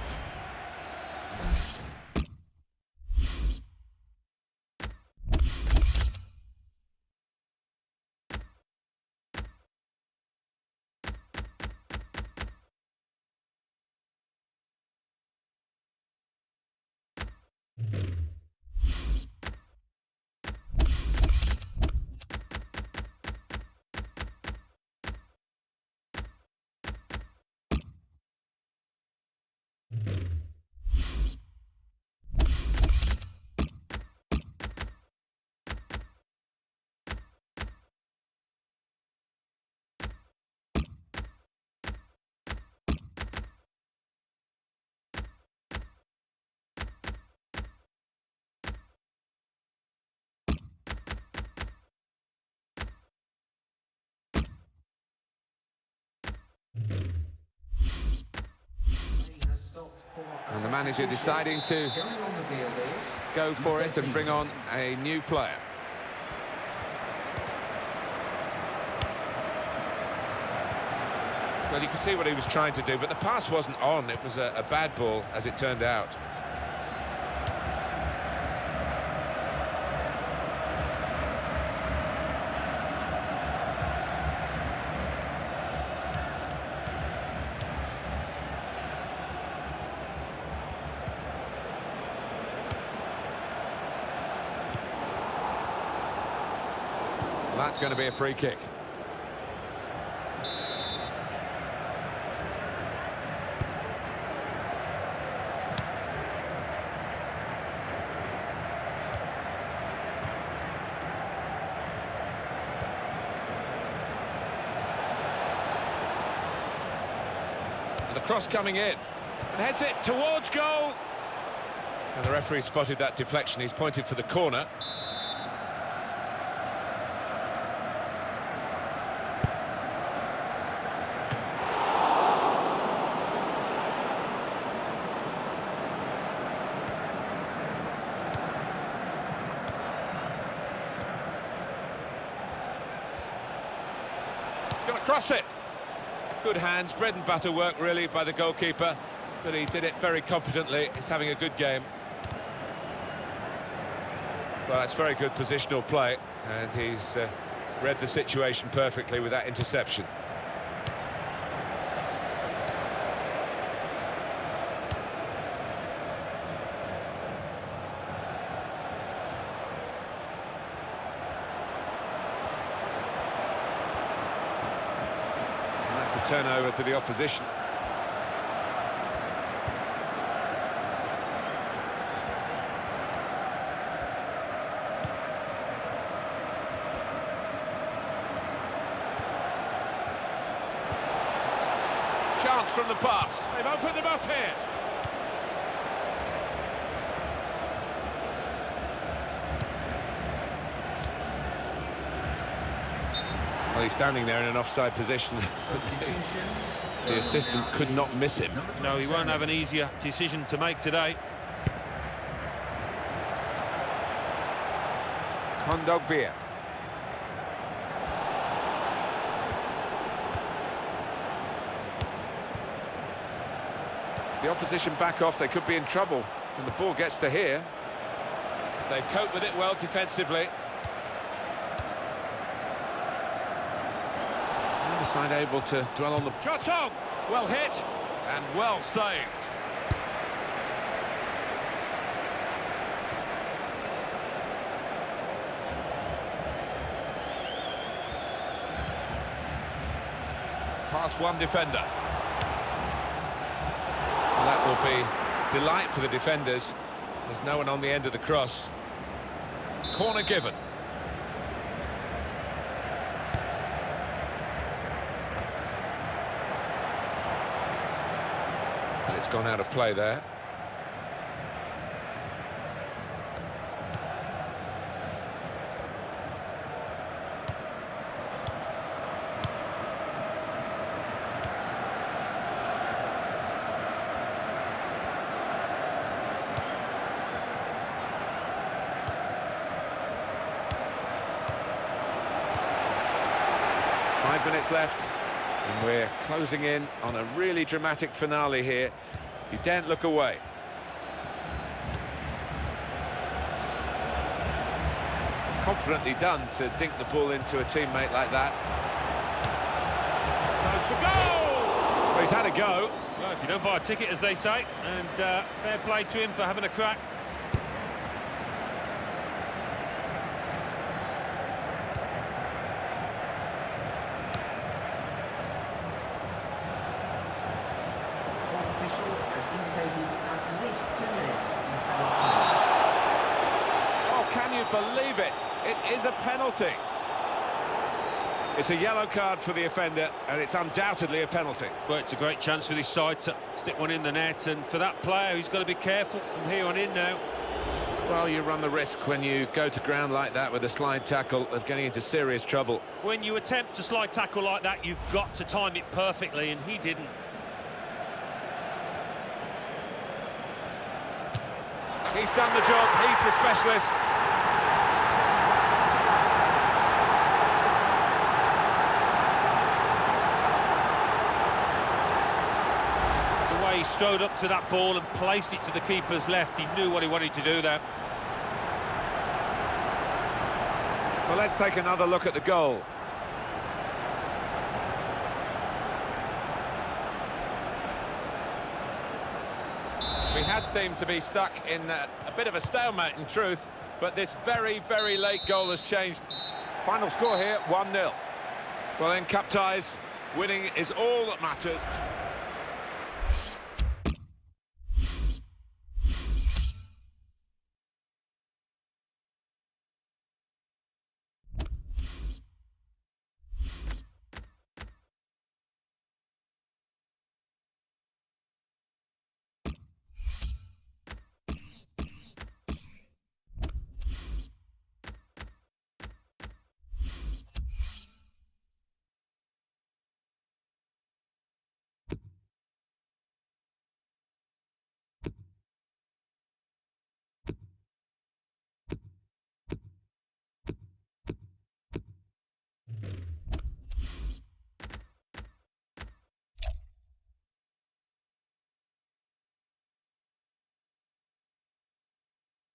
A: And the manager deciding to go for it and bring on a new player. Well, you can see what he was trying to do, but the pass wasn't on. It was a bad ball, as it turned out. That's going to be a free kick. And the cross coming in. And heads it towards goal. And the referee spotted that deflection. He's pointed for the corner. Going to cross it. Good hands, bread and butter work really by the goalkeeper, but he did it very competently. He's having a good game. Well, that's very good positional play, and he's read the situation perfectly with that interception. That's a turnover to the opposition. Chance from the pass. They've opened them up here. Well, he's standing there in an offside position. The assistant could not miss him.
B: No, he won't have an easier decision to make today.
A: Kondogbia. The opposition back off, they could be in trouble when the ball gets to here. They've coped with it well defensively. The other side able to dwell on the... Shot on! Well hit and well saved. Past one defender. Well, that will be delight for the defenders. There's no one on the end of the cross. Corner given. And it's gone out of play there. Five minutes left, and we're closing in on a really dramatic finale here. You daren't look away. It's confidently done to dink the ball into a teammate like that. Goes for goal! Well, he's had a go.
B: Well, if you don't buy a ticket, as they say, and fair play to him for having a crack.
A: Can you believe it? It is a penalty. It's a yellow card for the offender, and it's undoubtedly a penalty.
B: Well, it's a great chance for this side to stick one in the net, and for that player, he's got to be careful from here on in now.
A: Well, you run the risk when you go to ground like that with a slide tackle of getting into serious trouble.
B: When you attempt to slide tackle like that, you've got to time it perfectly, and he didn't.
A: He's done the job, he's the specialist.
B: He strode up to that ball and placed it to the keeper's left. He knew what he wanted to do there.
A: Well, let's take another look at the goal. We had seemed to be stuck in a bit of a stalemate in truth, but this very, very late goal has changed. Final score here, 1-0. Well then, cup ties, winning is all that matters.